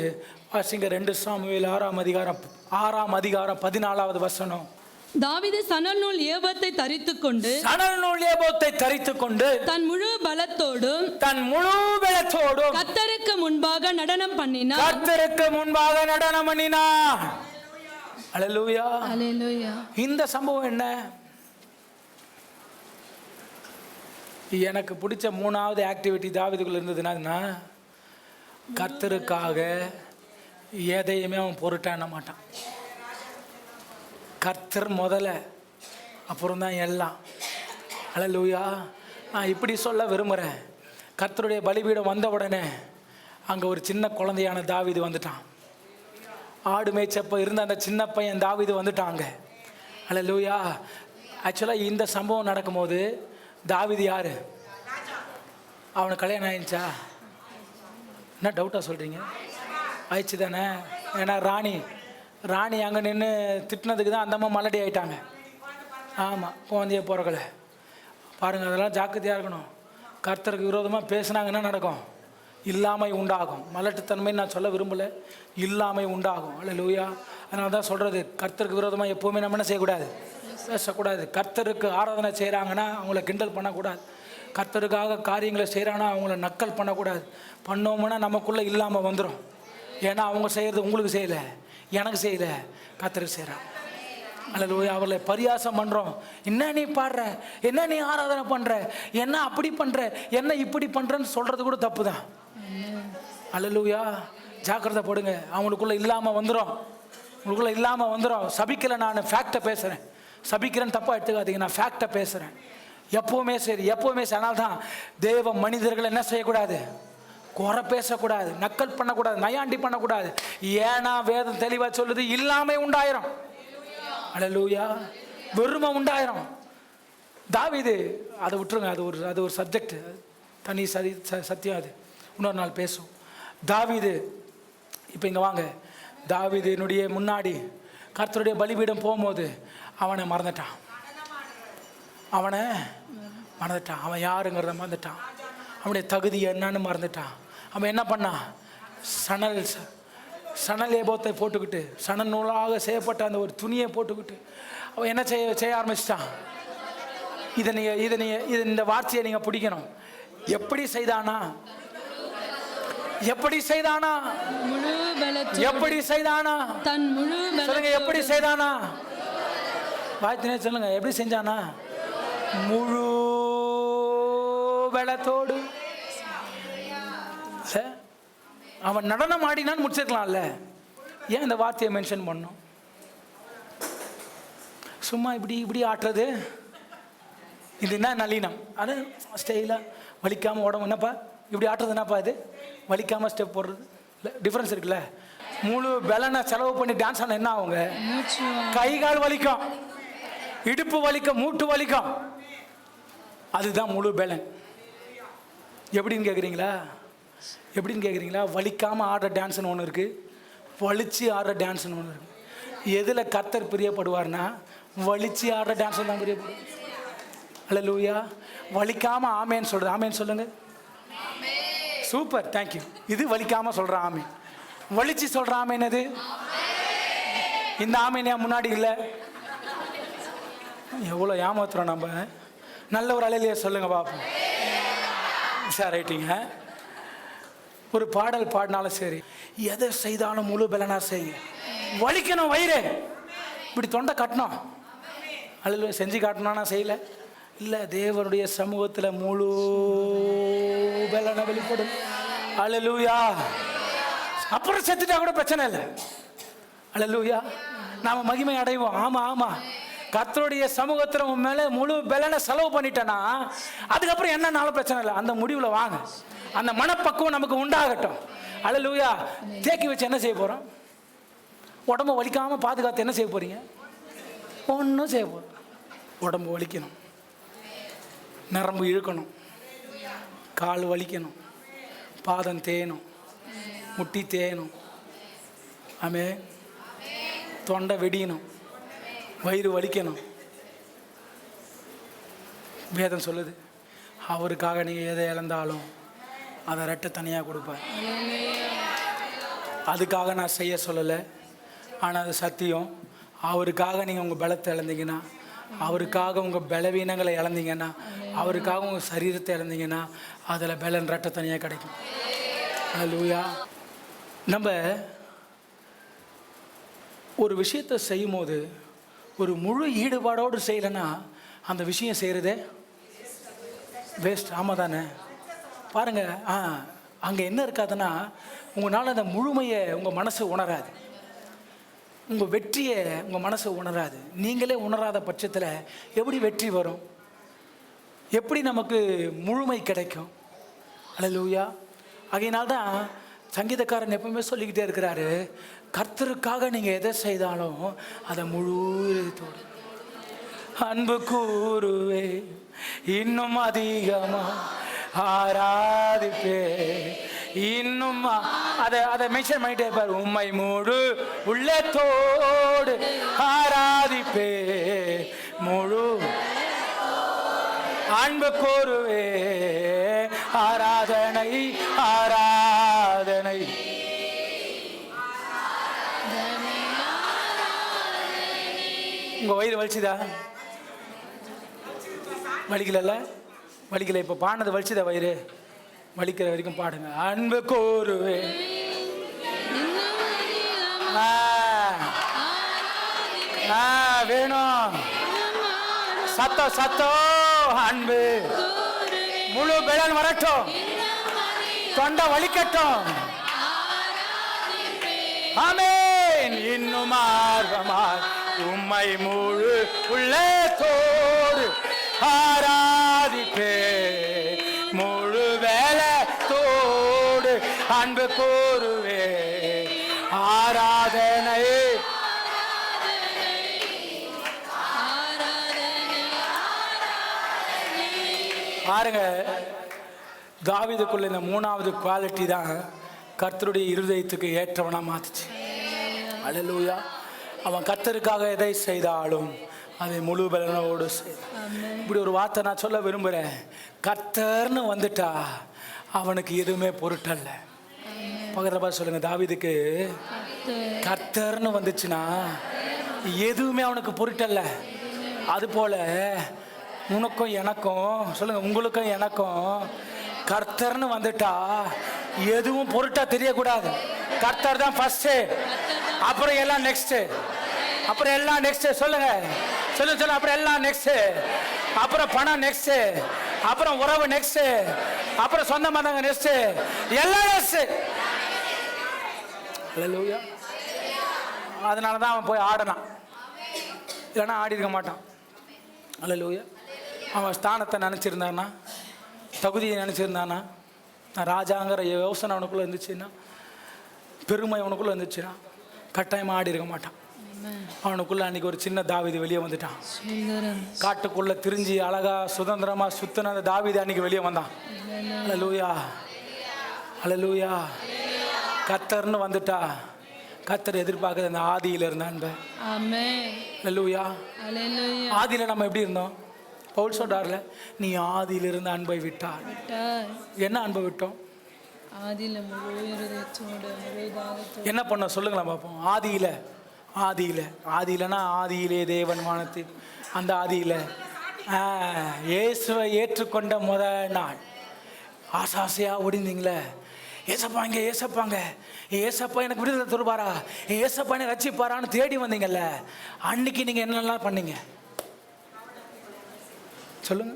வாசிங்க 2 சாமுவேல் 6ஆம் அதிகாரம் 14வது வசனம். தாவீது சணல் நூல் ஏபத்தை தரித்துக்கொண்டு தன் முழு பலத்தோடும் கர்த்தருக்கு முன்பாக நடனம் பண்ணினான். அல்லேலூயா. அல்லேலூயா. இந்த சம்பவம் என்ன? எனக்கு பிடிச்ச 3வது ஆக்டிவிட்டி தாவீதுக்குள்ள இருந்ததுன்னா, கர்த்தருக்காக எதையுமே அவன் பொருட்டான மாட்டான். கர்த்தர் முதல்ல, அப்புறம் தான் எல்லாம். அல்லேலூயா. நான் இப்படி சொல்ல விரும்புகிறேன். கர்த்தருடைய பலிபீடம் வந்த உடனே அங்கே ஒரு சின்ன குழந்தையான தாவீது வந்துட்டான். ஆடு மேய்ச்சப்போ இருந்த அந்த சின்ன பையன் தாவீது வந்துட்டாங்க. அல்லேலூயா. ஆக்சுவலாக இந்த சம்பவம் நடக்கும்போது தாவீது யாரு? அவனுக்கு கல்யாணம் ஆயிடுச்சா? என்ன டவுட்டாக சொல்கிறீங்க? ஆயிடுச்சு தானே. ஏன்னா ராணி அங்கே நின்று திட்டினதுக்கு தான் அந்த அம்மா மலடி ஆகிட்டாங்க. ஆமாம், குழந்தைய பிறக்கலை. பாருங்கள், அதெல்லாம் ஜாக்கிரதையாக இருக்கணும். கர்த்தருக்கு விரோதமாக பேசுனாங்கன்னா நடக்கும், இல்லாமை உண்டாகும். மலட்டுத்தன்மை நான் சொல்ல விரும்பலை, இல்லாமை உண்டாகும். அல்லேலூயா. அதனால தான் சொல்கிறது, கர்த்தருக்கு விரோதமாக எப்போவுமே நம்ம என்ன செய்யக்கூடாது, பேசக்கூடாது. கர்த்தருக்கு ஆராதனை செய்கிறாங்கன்னா அவங்கள கிண்டல் பண்ணக்கூடாது. கர்த்தருக்காக காரியங்களை செய்கிறாங்கன்னா அவங்கள நக்கல் பண்ணக்கூடாது. பண்ணோம்னா நமக்குள்ளே இல்லாமல் வந்துடும். ஏன்னா அவங்க செய்கிறது உங்களுக்கு செய்யலை, எனக்கு செய்யலை, கர்த்தருக்கு செய்கிறான். அல்லேலூயா. அவளை பரியாசம் பண்ணுறோம். என்ன நீ பாடுற, என்ன நீ ஆராதனை பண்ணுற, என்ன அப்படி பண்ணுற, என்ன இப்படி பண்ணுறன்னு சொல்கிறது கூட தப்பு தான். அல்லேலூயா. ஜாக்கிரதை போடுங்க. அவங்களுக்குள்ளே இல்லாமல் வந்துடும், உங்களுக்குள்ளே இல்லாமல் வந்துடும். சபிக்கலை, நான் ஃபேக்டை பேசுகிறேன். சபிக்கிறேன்னு தப்பாக எடுத்துக்காதீங்க, நான் ஃபேக்டை பேசுகிறேன். எப்பவுமே சரி, எப்பவுமே சரி. அதனால தான் தேவ மனிதர்கள் என்ன செய்யக்கூடாது? குறை பேசக்கூடாது, நக்கல் பண்ணக்கூடாது, நயாண்டி பண்ணக்கூடாது. ஏன்னா வேதம் தெளிவாக சொல்லுது, இல்லாமை உண்டாயிரும். அல்லேலூயா. வெறுமை உண்டாயிரும். தாவீது, அதை விட்டுருங்க, அது ஒரு சப்ஜெக்ட், தனி சத்தியம். அது இன்னொரு நாள் பேசும். தாவீது, இப்போ இங்கே வாங்க. தாவீதினுடைய முன்னாடி கர்த்தருடைய பலிபீடம் போகும்போது அவனை மறந்துட்டான். அவன் யாருங்கிறத மறந்துட்டான். அவனுடைய தகுதி என்னன்னு மறந்துட்டான். அவன் என்ன பண்ணான்? சணல் ஏபோத்தை போட்டுக்கிட்டு, சணல் நூலாக செய்யப்பட்ட அந்த ஒரு துணியை போட்டுக்கிட்டு அவன் என்ன செய்ய ஆரம்பிச்சிட்டான்? இந்த வார்த்தையை நீங்கள் பிடிக்கணும். எப்படி செய்தானா? எப்படி செய்தானா? தன் முழு சொல்லுங்க, எப்படி செய்தானா? வாய்த்தினே சொல்லுங்க, எப்படி செஞ்சானா? முழு பலத்தோடு. அவன் நடனம் ஆடினான்னு முடிச்சிருக்கலாம்ல. ஏன் இந்த வார்த்தையை மென்ஷன் பண்ணோம்? சும்மா இப்படி ஆட்டுறது இது என்ன நளினம்? அது ஸ்டைலாக வலிக்காமல் உடம்பு என்னப்பா இப்படி ஆட்டுறது என்னப்பா? இது வலிக்காமல் ஸ்டெப் போடுறது இல்லை, டிஃப்ரென்ஸ் இருக்குல்ல. முழு பலனை செலவு பண்ணி டான்ஸ் ஆனால் என்ன ஆகுங்க? கை கால் வலிக்கும், இடுப்பு வலிக்கும், மூட்டு வலிக்கும். அதுதான் முழு பலன். எப்படின்னு கேட்குறீங்களா? வலிக்காமல் ஆடுற டான்ஸ்னு ஒன்று இருக்குது, வலிச்சு ஆடுற டான்ஸ்னு ஒன்று இருக்குது. எதில் கர்த்தர் பிரியப்படுவார்னா வலிச்சு ஆடுற டான்ஸ் தான் பிரியப்படுவார். அல்லேலூயா. வலிக்காமல் ஆமேன்னு சொல்கிறது. ஆமேன்னு சொல்லுங்க. Super, thank you. இது வலிக்காமல் சொல்கிற ஆமேன். வலிச்சு சொல்கிற ஆமேன் அது. இந்த ஆமேன் ஏன் முன்னாடி இல்லை? எவ்வளோ ஏமாத்துறோம் நம்ம. நல்ல ஒரு அலையிலேயே சொல்லுங்க பார்ப்போம். சார் ரைட்டிங்க. ஒரு பாடல் பாடினாலும் சரி, எதை செய்தாலும் முழு பலனா செய்யுங்க. வலிக்கணும் வயிறு, இப்படி தொண்டை கட்டணும். அல்ல செஞ்சு காட்டணும்னா செய்யலை இல்லை. தேவனுடைய சமூகத்தில் முழு பலனை வெளிப்படும். அல்லேலூயா. அப்புறம் செத்துட்டா கூட பிரச்சனை இல்லை. அல்லேலூயா. நாம மகிமை அடைவோம். ஆமாம், கர்த்தருடைய சமூகத்தில் உன் மேலே முழு பலனை செலவு பண்ணிட்டேன்னா அதுக்கப்புறம் என்னன்னாலும் பிரச்சனை இல்லை. அந்த முடிவில் வாங்க. அந்த மனப்பக்குவம் நமக்கு உண்டாகட்டும். அல்லேலூயா. தேக்கி வச்சு என்ன செய்ய போகிறோம்? உடம்பு வலிக்காமல் பாதுகாத்து என்ன செய்ய போகிறீங்க? ஒன்றும் செய்ய போகிறோம். உடம்பு வலிக்கணும், நரம்பு இழுக்கணும், கால் வலிக்கணும், பாதம் தேயணும், முட்டி தேயணும், ஆமே, தொண்டை வெடியணும், வயிறு வலிக்கணும். வேதம் சொல்லுது, அவருக்காக நீங்கள் எதை இழந்தாலும் அதை ரெட்டை தனியாக கொடுப்பார். அதுக்காக நான் செய்ய சொல்லலை, ஆனால் அது சத்தியம். அவருக்காக நீங்கள் உங்கள் பலத்தை இழந்தீங்கன்னா, அவருக்காக உங்கள் பலவீனங்களை இழந்தீங்கன்னா, அவருக்காக உங்கள் சரீரத்தை இழந்தீங்கன்னா அதில் பலன் ரெட்டை தனியாக கிடைக்கும். அல்லேலூயா. நம்ம ஒரு விஷயத்தை செய்யும் போது ஒரு முழு ஈடுபாடோடு செய்யலைன்னா அந்த விஷயம் செய்கிறதே வேஸ்ட். ஆமாம் தானே? பாருங்கள், அங்கே என்ன இருக்காதுன்னா உங்களால் அந்த முழுமையை உங்கள் மனசு உணராது, உங்கள் வெற்றியை உங்கள் மனசு உணராது. நீங்களே உணராத பட்சத்தில் எப்படி வெற்றி வரும்? எப்படி நமக்கு முழுமை கிடைக்கும்? அல்லேலூயா. ஆகையினால்தான் சங்கீதக்காரன் எப்பவுமே சொல்லிக்கிட்டே இருக்கிறாரு, கர்த்தருக்காக நீங்கள் எதை செய்தாலும் அதை முழு இதயத்தோடு அன்பு கூறுவே, இன்னும் அதிகமா ஆராதிப்பே, இன்னும் அதை மென்ஷன் பண்ணிட்டே இருப்பார். உம்மை முழு உள்ளத்தோடு ஆராதிப்பே, முழு அன்பு கூறுவே, ஆராதனை ஆராதனை. உங்க வயிறு வலிச்சுதா? வலிக்கல? வலிக்கல. இப்போ பாடினது வலிச்சுதா? வயிறு வலிக்கிற வரைக்கும் பாடுங்க. அன்பு கூறுவே, வேணும் சத்தம் சத்தம். அன்பு முழு பலன் வரட்டும், தொண்டை வலிக்கட்டும். ஆமென். இன்னும் ஆர்வமாய் உம்மை முழு உள்ளத்தோடு ஆராதிப்பே முழு வேலத்தோடு அன்பு கூறுவே ஆராதனை. பாருங்க, தாவீதுக்குள்ள இந்த மூணாவது குவாலிட்டி தான் கர்த்தருடைய இருதயத்துக்கு ஏற்றவனா மாத்துச்சு. அல்லேலூயா. அவன் கர்த்தருக்காக எதை செய்தாலும் அதை முழு பலனோடு செய்தான். இப்படி ஒரு வார்த்தை நான் சொல்ல விரும்புகிறேன். கர்த்தர்னு வந்துட்டா அவனுக்கு எதுவுமே பொருட்டல்ல. பக்கத்துல சொல்லுங்க, தாவீதுக்கு கர்த்தர்னு வந்துச்சுன்னா எதுவுமே அவனுக்கு பொருட்டல்ல. அது போல உனக்கும் எனக்கும், சொல்லுங்க உங்களுக்கும் எனக்கும் கர்த்தர்னு வந்துட்டா எதுவும் பொருட்டா தெரியக்கூடாது. கர்த்தர் தான் ஃபர்ஸ்ட், அப்புறம் எல்லாம் நெக்ஸ்ட், அப்புறம் எல்லாம் நெக்ஸ்ட். சொல்லுங்க சொல்லுங்க சொல்லுங்க. அப்புறம் எல்லாம் நெக்ஸ்ட், அப்புறம் பணம் நெக்ஸ்ட், அப்புறம் உறவு நெக்ஸ்ட், அப்புறம் சொந்த மதங்க நெக்ஸ்ட், எல்லாம் நெக்ஸ்ட். அல்லேலூயா. அதனால தான் அவன் போய் ஆடினான், இல்லைன்னா ஆடி இருக்க மாட்டான். அல்லேலூயா. அவன் ஸ்தானத்தை நினச்சிருந்தானா, தகுதியை நினச்சிருந்தானா, ராஜாங்கிற யோசனை அவனுக்குள்ளே இருந்துச்சுன்னா, பெருமை அவனுக்குள்ளே இருந்துச்சுன்னா கட்டாயமாக ஆடி இருக்க மாட்டான். அவனுக்குள்ள அன்னைக்கு ஒரு சின்ன தாவீது வெளியே வந்துட்டான். காட்டுக்குள்ள திரிஞ்சு அழகா சுதந்திரமா சுத்தின அந்த தாவீது அன்னைக்கு வெளியே வந்தான். அல்லேலூயா அல்லேலூயா. கர்த்தர்னு வந்துட்டா கர்த்தர் எதிர்பார்க்குறது அந்த ஆதியில இருந்த அன்பை. அல்லேலூயா. ஆதியில நம்ம எப்படி இருந்தோம்? பவுல் சொல்றாருல, நீ ஆதியில இருந்த அன்பை விட்டார். என்ன அன்பை விட்டோம்? என்ன பண்ண சொல்லுங்களேன் பார்ப்போம். ஆதியிலனா ஆதியிலே தேவன் வானத்தில், அந்த ஆதியில இயேசுவை ஏற்றுக்கொண்ட முதல் நாள் ஆசாசையா ஓடிந்தீங்களே, ஏசப்பாங்க ஏசப்பாங்க ஏசப்பா எனக்கு விடுதலை தருவாரா, ஏசப்பா என்னை ரட்சிப்பாரான்னு தேடி வந்தீங்கல்ல, அன்னைக்கு நீங்க என்னெல்லாம் பண்ணீங்க சொல்லுங்க?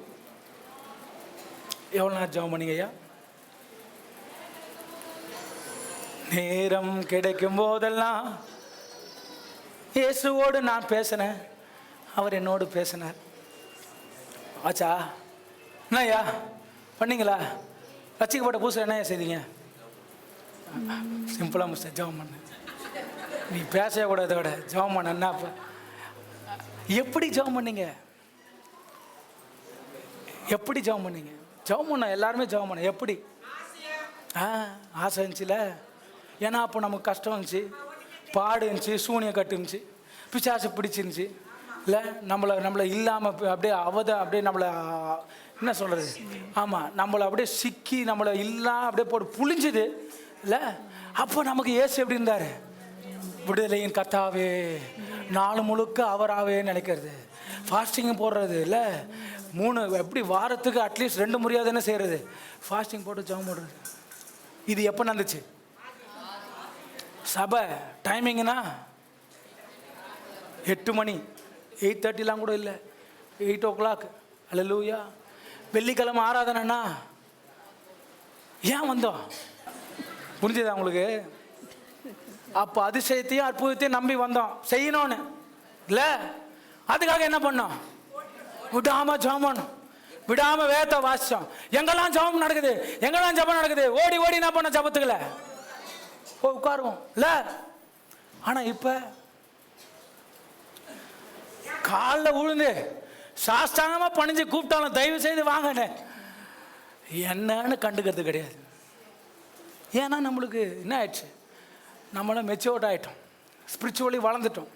எவ்வளோ நேரம் ஜெபம் பண்ணீங்க ஐயா? நேரம் கிடைக்கும் போதெல்லாம் இயேசுவோடு நான் பேசினேன், அவர் என்னோடு பேசினார். ஆச்சா? என்னய்யா பண்ணீங்களா? ரட்சிக்கப்பட்ட புதுசில் என்ன செய்தீங்க? சிம்பிளாக முடிச்ச ஜெபம் பண்ண. நீ பேசவே கூடாத விட ஜெபம் பண்ண. என்னப்பா எப்படி ஜெபம் பண்ணீங்க? எப்படி ஜெபம் பண்ணீங்க? ஜெபம் பண்ண எல்லாருமே ஜெபம் பண்ண. எப்படி? ஆசை இருந்துச்சுல. ஏன்னா அப்போ நமக்கு கஷ்டம் இருந்துச்சு, பாடு இருந்துச்சு, சூனியம் கட்டு இருந்துச்சு, பிசாசு பிடிச்சிருந்துச்சு இல்லை, நம்மளை இல்லாமல் அப்படியே அப்படியே நம்மளை என்ன சொல்கிறது, ஆமாம் நம்மளை அப்படியே சிக்கி நம்மளை இல்லாம அப்படியே போட்டு புளிஞ்சுது இல்லை. அப்போ நமக்கு இயேசு எப்படி இருந்தார்? விடுதலையின் கர்த்தாவே, நாலு முழுக்க அவராகவே நினைக்கிறது, ஃபாஸ்டிங் போடுறது இல்லை, 3 எப்படி வாரத்துக்கு அட்லீஸ்ட் 2 முறையாவது என்ன செய்கிறது, ஃபாஸ்டிங் போட்டு ஜெபம் போடுறது. இது எப்போ நடந்துச்சு? சபை டைமிங்னா 8 மணி, 8:30 கூட இல்லை, 8 o'clock. அல்லேலூயா. வெள்ளிக்கிழமை ஆராதனைன்னா ஏன் வந்தோம்? புரிஞ்சுதா உங்களுக்கு? அப்போ அதிசயத்தையும் அற்புதத்தையும் நம்பி வந்தோம் செய்யணும்னு இல்லை. அதுக்காக என்ன பண்ணோம்? விடாம ஜெபம், விடாம வேத வாசிச்சோம். எங்கெல்லாம் ஜெபம் நடக்குது, எங்கெல்லாம் ஜெபம் நடக்குது, ஓடி ஓடி என்ன பண்ண ஜெபத்துக்குள்ள போய் உட்காருவோம் இல்ல. ஆனா இப்ப காலில் விழுந்து சாஸ்தாங்கமா பணிஞ்சு கூப்பிட்டாலும் தயவு செய்து வாங்க என்னன்னு கண்டுக்கிறது கிடையாது. ஏன்னா நம்மளுக்கு என்ன ஆயிடுச்சு, நம்மளும் மெச்சூர்ட் ஆயிட்டோம், ஸ்பிரிச்சுவலி வளர்ந்துட்டோம்.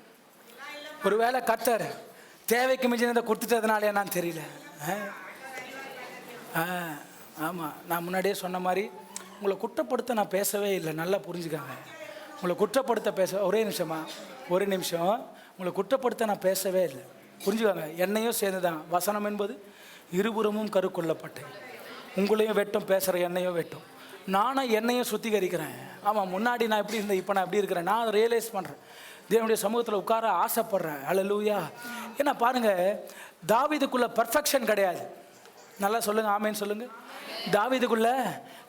ஒருவேளை கர்த்தர் தேவைக்கு மிஞ்சினதை கொடுத்துட்டதுனால என்னன்னு தெரியல. ஆமாம், நான் முன்னாடியே சொன்ன மாதிரி உங்களை குற்றப்படுத்த நான் பேசவே இல்லை, நல்லா புரிஞ்சுக்காங்க. உங்களை குற்றப்படுத்த ஒரு நிமிஷம் உங்களை குற்றப்படுத்த நான் பேசவே இல்லை, புரிஞ்சுக்காங்க. என்னையும் சேர்ந்து தான் வசனம் என்பது இருபுறமும் கருக்கொள்ளப்பட்டு உங்களையும் வெட்டும், பேசுகிற என்னையும் வெட்டும். நானும் என்னையும் சுத்திகரிக்கிறேன். ஆமாம், முன்னாடி நான் எப்படி இருந்தேன், இப்போ நான் எப்படி இருக்கிறேன், நான் அதை ரியலைஸ் பண்ணுறேன். தேவனுடைய சமூகத்தில் உட்கார ஆசைப்படுறேன். அல்லேலூயா. ஏன்னா பாருங்க, தாவீதுக்குள்ள பர்ஃபெக்ஷன் கிடையாது. நல்லா சொல்லுங்க, ஆமேன்னு சொல்லுங்க. தாவீதுக்குள்ள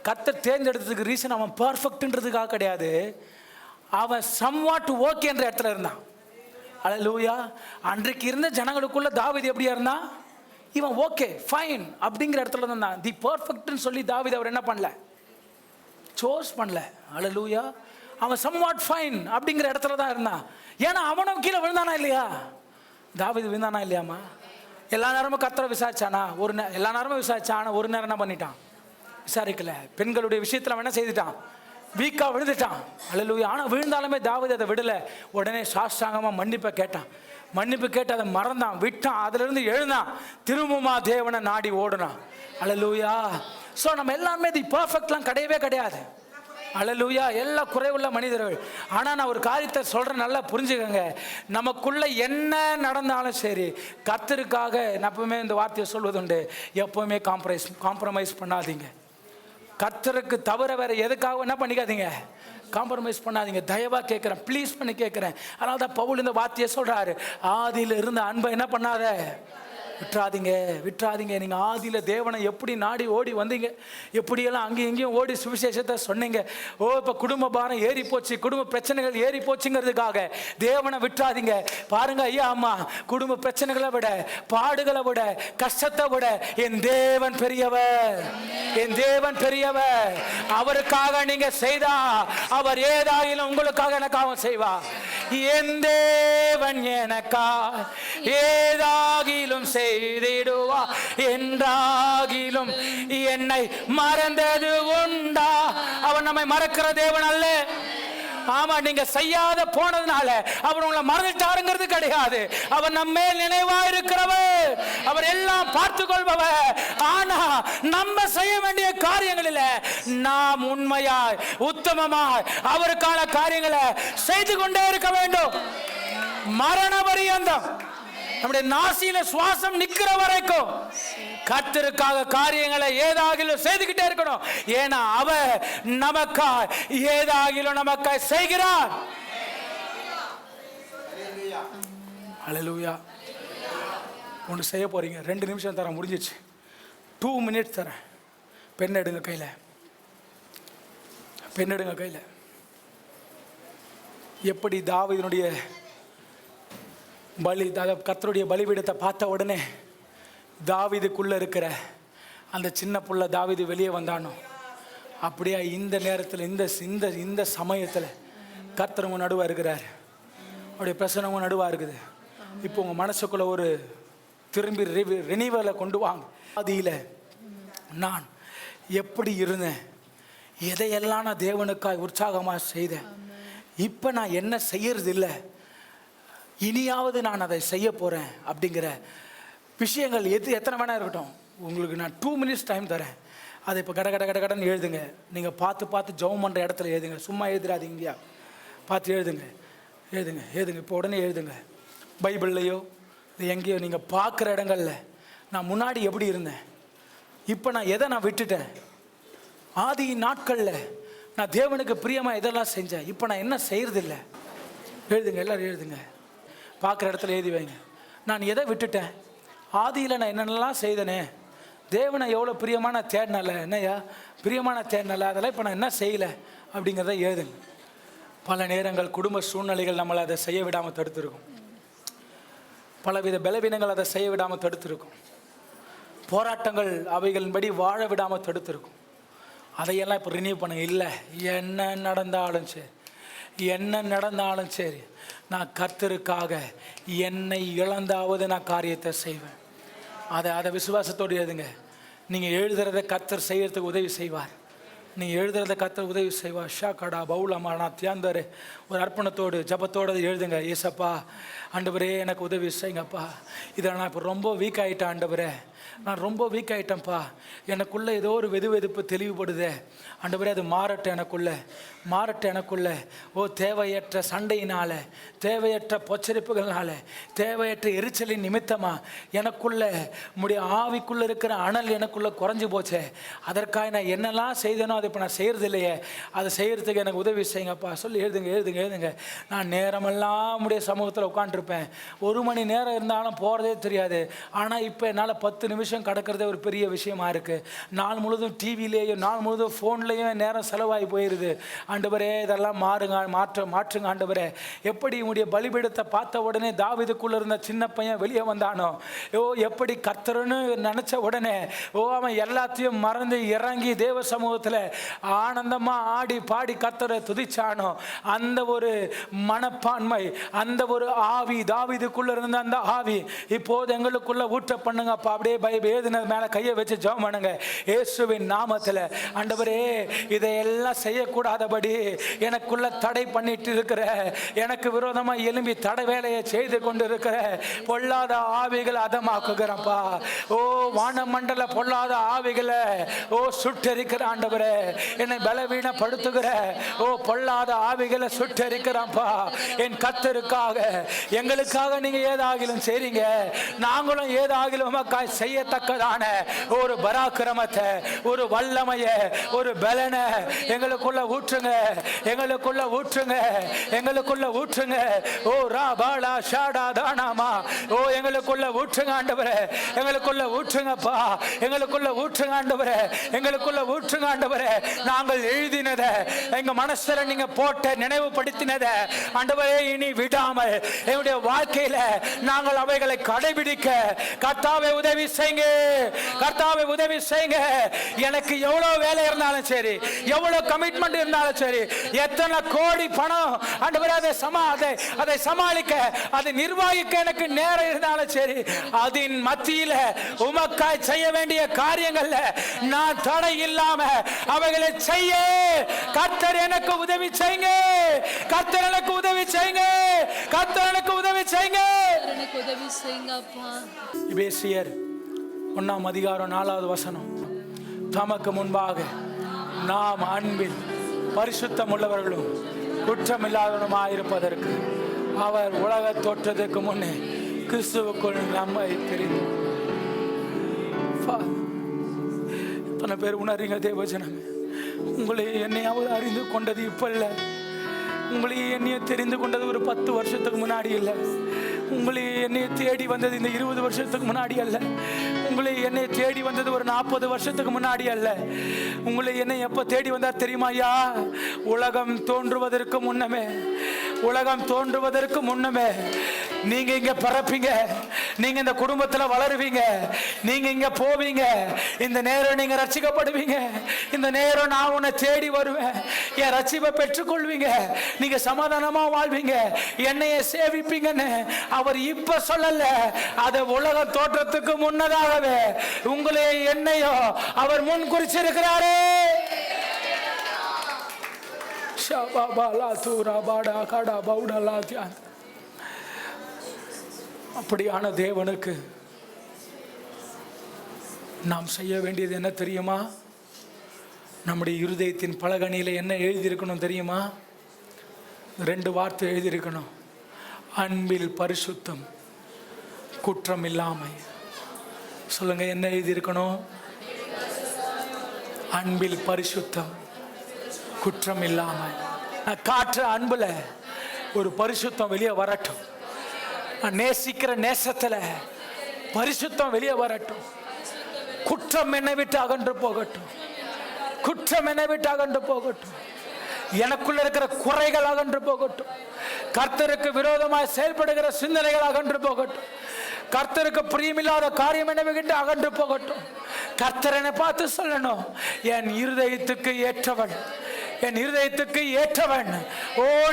கர்த்தர் தேர்ந்தெடுத்ததுக்கு ரீசன் அவன் பர்ஃபெக்ட்ன்றதுக்காக கிடையாது, அவன் சம்வாட் ஓகேன்ற இடத்துல இருந்தான். அல்லேலூயா. அன்றைக்கு இருந்த ஜனங்களுக்குள்ள தாவீது எப்படியா இருந்தான்? இவன் ஓகே ஃபைன் அப்படிங்கிற இடத்துல தான் தி பர்ஃபெக்ட்னு சொல்லி தாவீது அவர் என்ன பண்ணல, சோர்ஸ் பண்ணல. அல்லேலூயா. அவன் சம்வாட் ஃபைன் அப்படிங்கிற இடத்துல தான் இருந்தான். ஏன்னா அவனும் கீழே விழுந்தானா இல்லையா? தாவீது விழுந்தானா இல்லையாமா? எல்லா நேரமும் கர்த்தரை விசாரிச்சானா? எல்லா நேரமும் விசாரிச்சான். ஒரு நேரம் என்ன பண்ணிட்டான்? விசாரிக்கல. பெண்களுடைய விஷயத்தில் அவன் என்ன செய்துட்டான்? வீக்காக விழுந்துட்டான். அல்லேலூயா. ஆனால் விழுந்தாலுமே தாவீது அதை விடலை. உடனே சாஷ்டாங்கமாக மன்னிப்பை கேட்டான். மன்னிப்பு கேட்டு அதை மறந்தான், விட்டான். அதிலிருந்து எழுந்தான், திரும்பமா தேவனை நாடி ஓடுனான். அல்லேலூயா. ஸோ நம்ம எல்லாமே தி பர்ஃபெக்ட்லாம் கிடையவே கிடையாது. அல்லேலூயா. எல்லா குறைவுள்ள மனிதர்கள். ஆனால் நான் ஒரு காரியத்தை சொல்கிறேன், நல்லா புரிஞ்சுக்கங்க. நமக்குள்ள என்ன நடந்தாலும் சரி, கர்த்தருக்காக நான் எப்பவுமே இந்த வார்த்தையை சொல்வதுண்டு, எப்பவுமே காம்ப்ரமைஸ் பண்ணாதீங்க. கர்த்தருக்கு தவிர வேற எதுக்காக என்ன பண்ணிக்காதீங்க, காம்ப்ரமைஸ் பண்ணாதீங்க. தயவாக கேட்குறேன், ப்ளீஸ் பண்ணி கேட்குறேன். அதனால தான் பவுல் இந்த வார்த்தையை சொல்கிறாரு, ஆதியில் இருந்த அன்பை என்ன பண்ணாத, விட்டுறாதீங்க, விட்டுறாதீங்க. நீங்கள் ஆதியில் தேவனை எப்படி நாடி ஓடி வந்தீங்க, எப்படியெல்லாம் அங்கேயும் இங்கேயும் ஓடி சுவிசேஷத்தை சொன்னீங்க. இப்போ குடும்ப பாரம் ஏறி போச்சு, குடும்ப பிரச்சனைகள் ஏறி போச்சுங்கிறதுக்காக தேவனை விட்டுறாதீங்க. பாருங்க ஐயா அம்மா, குடும்ப பிரச்சனைகளை விட, பாடுகளை விட, கஷ்டத்தை விட என் தேவன் பெரியவர், என் தேவன் பெரியவர். அவருக்காக நீங்க செய்தா அவர் ஏதாயிலும் உங்களுக்காக எனக்காக செய்வார். என் தேவன் எனக்கா ஏதாகிலும் செய்திடுவா, என்றாகிலும் என்னை மறந்தது உண்டா? அவன் நம்மை மறக்கிற தேவன் அல்ல. ஆமா, நீங்க செய்யாத போனதுனால அவர் உங்களை மறந்துட்டாருங்கிறது கிடையாது. அவர் நம்ம மேல் நினைவா இருக்கிறவர், அவர் எல்லாம் பார்த்து கொள்பவர். ஆனா நம்ம செய்ய வேண்டிய காரியங்களில் நாம் உண்மையாய் உத்தமமாய் அவருக்கான காரியங்களை செய்து கொண்டே இருக்க வேண்டும். மரண பரியந்தம், நம்முடைய நாசியில சுவாசம் நிக்கிற வரைக்கும் கர்த்தருக்காக காரியங்களை ஏதாகிலும் செய்துகிட்டே இருக்கணும். ஏன்னா அவர் நமக்காய் ஏதாகிலும் நமக்காய் செய்கிறார். அல்லேலூயா. ஒன்று செய்ய போறீங்க, 2 நிமிஷம் தரேன், முடிஞ்சிச்சு. 2 minutes தரேன். பெண் எடுங்க கையில், பெண் எடுங்க கையில். எப்படி தாவீதுனுடைய பலி, கர்த்தருடைய பலிபீடத்தை பார்த்த உடனே தாவீதுக்குள்ளே இருக்கிற அந்த சின்ன புள்ள தாவீது வெளியே வந்தானோ, அப்படியே இந்த நேரத்தில் இந்த சமயத்தில் கர்த்தர் உங்கள் நடுவாக இருக்கிறார். அவருடைய பிரசனமும் நடுவாக இருக்குது. இப்போ உங்கள் மனசுக்குள்ளே ஒரு திரும்பி ரினிவலை கொண்டு வாங்க. ஆதியில் நான் எப்படி இருந்தேன், எதையெல்லாம் நான் தேவனுக்காய் உற்சாகமாக செய்தேன், இப்போ நான் என்ன செய்யறது இல்லை, இனியாவது நான் அதை செய்ய போகிறேன் அப்படிங்கிற விஷயங்கள் எத்தனை வேணா இருக்கட்டும். உங்களுக்கு நான் 2 minutes டைம் தரேன். அதை இப்போ கடன்னு எழுதுங்க. நீங்கள் பார்த்து ஜெபம் பண்ணுற இடத்துல எழுதுங்க, சும்மா எழுதுறாதீங்க, பார்த்து எழுதுங்க. இப்போ உடனே எழுதுங்க. பைபிள்லையோ எங்கேயோ நீங்கள் பார்க்குற இடங்கள்ல நான் முன்னாடி எப்படி இருந்தேன், இப்போ நான் எதை நான் விட்டுட்டேன், ஆதி நாட்களில் நான் தேவனுக்கு பிரியமாக எதெல்லாம் செஞ்சேன், இப்போ நான் என்ன செய்யறதில்லை. எழுதுங்க, எல்லோரும் எழுதுங்க. பார்க்குற இடத்துல எழுதி வைங்க. நான் எதை விட்டுட்டேன், ஆதியில் நான் என்னென்னலாம் செய்தனே, தேவனை எவ்வளோ பிரியமான தேடினல, என்னையா பிரியமான தேடினல, அதெல்லாம் இப்போ நான் என்ன செய்யலை அப்படிங்கிறத எழுதுங்க. பல நேரங்கள் குடும்ப சூழ்நிலைகள் நம்மளை அதை செய்ய விடாமல் தடுத்துருக்கும். பலவித பலவீனங்கள் அதை செய்ய விடாமல் தடுத்துருக்கும். போராட்டங்கள் அவைகளின்படி வாழ விடாமல் தடுத்துருக்கும். அதையெல்லாம் இப்போ ரினியூ பண்ணுங்க. இல்லை, என்ன நடந்தாலும் சரி நான் கர்த்தருக்காக என்னை இழந்தாவது நான் காரியத்தை செய்வேன். அதை விசுவாசத்தோடு எழுதுங்க. நீங்கள் எழுதுறதை கர்த்தர் செய்யறதுக்கு உதவி செய்வார். நீங்கள் எழுதுறதை கர்த்தர் உதவி செய்வார். ஷா கடா பவுலமா நான் தியாந்தாரு. ஒரு அர்ப்பணத்தோடு ஜபத்தோடு எழுதுங்க. ஏசப்பா, ஆண்டவரே எனக்கு உதவி செய்யுங்கப்பா, இதில் நான் இப்போ ரொம்ப வீக் ஆகிட்டேன் ஆண்டவரே, நான் ரொம்ப வீக் ஆகிட்டேன்ப்பா, எனக்குள்ளே ஏதோ ஒரு வெதுவெதுப்பு தெளிவுபடுதே ஆண்டவரே, அது மாறட்டும் எனக்குள்ளே. ஓ, தேவையற்ற சண்டையினால, தேவையற்ற பொச்சரிப்புகள்னால, தேவையற்ற எரிச்சலின் நிமித்தமாக எனக்குள்ளே உம்முடைய ஆவிக்குள்ளே இருக்கிற அனல் எனக்குள்ளே குறைஞ்சி போச்சே, அதற்காக நான் என்னெல்லாம் செய்தேனோ அதை இப்போ நான் செய்கிறது இல்லையே, அதை செய்கிறதுக்கு எனக்கு உதவி செய்யுங்கப்பா சொல்லி எழுதுங்க. நான் நேரமெல்லாம் உம்முடைய சமூகத்தில் உட்காந்துருப்பேன், 1 மணி நேரம் இருந்தாலும் போகிறதே தெரியாது. ஆனால் இப்போ என்னால் 10 நிமிஷம் கடக்கிறதே ஒரு பெரிய விஷயமா இருக்குது. நாள் முழுதும் டிவிலேயும் நாள் முழுதும் ஃபோன்லேயும் நேரம் செலவாகி போயிடுது. ஆண்டவரே இதெல்லாம் மாற்றுங்க ஆண்டவரே. எப்படி உங்களுடைய பலிபீடத்தை பார்த்த உடனே தாவீதுக்குள்ளே இருந்த சின்ன பையன் வெளியே வந்தானோ, எப்படி கர்த்தர்னு நினச்ச உடனே அவன் எல்லாத்தையும் மறந்து இறங்கி தேவ சமூகத்தில் ஆனந்தமாக ஆடி பாடி கர்த்தரை துதிச்சானோ, அந்த ஒரு மனப்பான்மை, அந்த ஒரு ஆவி, தாவீதுக்குள்ளே இருந்த அந்த ஆவி இப்போது எங்களுக்குள்ள ஊற்ற பண்ணுங்கப்பா. அப்படியே வேதனை மேலே கையை வச்சு ஜெபம் பண்ணுங்க. இயேசுவின் நாமத்தில் ஆண்டவரே, இதையெல்லாம் செய்யக்கூடாதபடி எனக்குள்ள தடை பண்ணிட்டு இருக்கிற, எனக்கு விரோதமாக எழும்பி தடை வேலையை செய்து கொண்டு இருக்கிற பொல்லாத ஆவிகளை அதமாக்குகிறப்பா. வானமண்டல பொல்லாத ஆவிகளை சுட்டரிக்கிற ஆண்டவரே, என்னை பலவீனப்படுத்துகிற பொல்லாத ஆவிகளை சுட்டரிக்கிறான்ப்பா. என் கர்த்தருக்காக எங்களுக்காக நீங்க ஏதாகிலும் செய்றீங்க, நாங்களும் ஏதாகிலும் செய்யத்தக்கதான ஒரு பராக்கிரமத்தை, ஒரு வல்லமையை, ஒரு பலனை எங்களுக்குள்ள ஊற்றுங்க, எங்களுக்குள்ள ஊற்றுங்க, எங்களுக்குள்ள ஊற்றுங்க. ராபாலா ஷாடா தானாமா, எங்களுக்குள்ள ஊற்றுங்க ஆண்டவரே, எங்களுக்குள்ள ஊற்றுங்கப்பா, எங்களுக்குள்ள ஊற்றுங்க ஆண்டவரே, எங்களுக்குள்ள ஊற்றுங்க ஆண்டவரே. நாங்கள் எழுதினதை, எங்க மனசுல நீங்க போட்ட நினைவுபடுத்தினதை ஆண்டவரே இனி விடாமல் என்னுடைய வாழ்க்கையில நாங்கள் அவைகளை கடைபிடிக்க கர்த்தாவே உதவி செய்யுங்க, கர்த்தாவே உதவி செய்யுங்க. எனக்கு எவ்வளவு வேலை இருந்தாலும் சரி, எவ்வளவு கமிட்மெண்ட் இருந்தாலும் சரி, எத்தனை கோடி பணம் ஆண்டவரே அதை சமாளிக்க, அதை நிர்வகிக்க எனக்கு நேரம் இருந்தாலும் சரி, அதன் மத்தியில உமக்காய் செய்ய வேண்டிய காரியங்கள்ல நான் தடை இல்லாம அவைகளை செய்ய கர்த்தர் எனக்கு உதவி செய்யுங்க, கர்த்தர் எனக்கு உதவி செய்யுங்க, கர்த்தர் எனக்கு உதவி செய்யுங்க. எபேசியர் 1:4 தமக்கு முன்பாக நாம் அன்பில் பரிசுத்தம் உள்ளவர்களும் குற்றமில்லாதவருமாயிருப்பதற்கு அவர் உலக தோற்றத்துக்கு முன்னே கிறிஸ்துவுக்குள் நம்மை தெரிந்து. இத்தனை பேர் உணர்றீங்க தேவஜனமே, உங்களை என்னையாவது அறிந்து கொண்டது இப்ப இல்லை, உங்களை என்னைய தெரிந்து கொண்டது ஒரு 10 வருஷத்துக்கு முன்னாடி இல்லை, உங்களை என்னை தேடி வந்தது இந்த 20 வருஷத்துக்கு முன்னாடி அல்ல, உங்களை என்னை தேடி வந்தது ஒரு 40 வருஷத்துக்கு முன்னாடி அல்ல. உங்களை என்னை எப்ப தேடி வந்தார் தெரியுமா ஐயா? உலகம் தோன்றுவதற்கு முன்னமே, உலகம் தோன்றுவதற்கு முன்னமே நீங்க இங்க பிறப்பீங்க, நீங்க இந்த குடும்பத்துல வளருவீங்க, நீங்க இங்க போவீங்க, இந்த நேரம் நீங்க ரட்சிக்கப்படுவீங்க, இந்த நேரம் நான் உன்னை தேடி வருவேன், என் ரட்சிப்பை பெற்றுக்கொள்வீங்க, நீங்க சமாதானமா வாழ்வீங்க, என்னைய சேவிப்பீங்கன்னு அவர் இப்ப சொல்லல, அது உலக தோற்றத்துக்கு முன்னதாகவே உங்களே என்னையோ அவர் முன் குறிச்சிருக்கிறாரே. அப்படியான தேவனுக்கு நாம் செய்ய வேண்டியது என்ன தெரியுமா? நம்முடைய இருதயத்தின் பலகணியில என்ன எழுதியிருக்கணும் தெரியுமா? 2 வார்த்தை எழுதியிருக்கணும். அன்பில் பரிசுத்தம், குற்றம் இல்லாமை. சொல்லுங்க, என்ன எழுதியிருக்கணும்? அன்பில் பரிசுத்தம், குற்றம் இல்லாமை. நான் காற்ற அன்புல ஒரு பரிசுத்தம் வெளியே வரட்டும், நான் நேசிக்கிற நேசத்துல பரிசுத்தம் வெளியே வரட்டும், குற்றம் என்னை விட்டு அகன்று போகட்டும், குற்றம் என்னை விட்டு அகன்று போகட்டும், எனக்குள்ள இருக்கிற குறைகள் அகன்று போகட்டும், கர்த்தருக்கு விரோதமாய் செயல்படுகிற சிந்தனைகள் அகன்று போகட்டும், கர்த்தருக்கு பிரியமில்லாத காரியம் என்னவென்று அகன்று போகட்டும். கர்த்தரனை பார்த்து சொல்லணும், என் இருதயத்துக்கு ஏற்றவன், என் இருதயத்துக்கு ஏற்றவன்,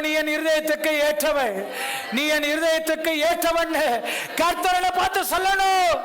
நீ என் இருதயத்துக்கு ஏற்றவன், நீ என் இருதயத்துக்கு ஏற்றவன். கர்த்தரனை பார்த்து சொல்லணும்.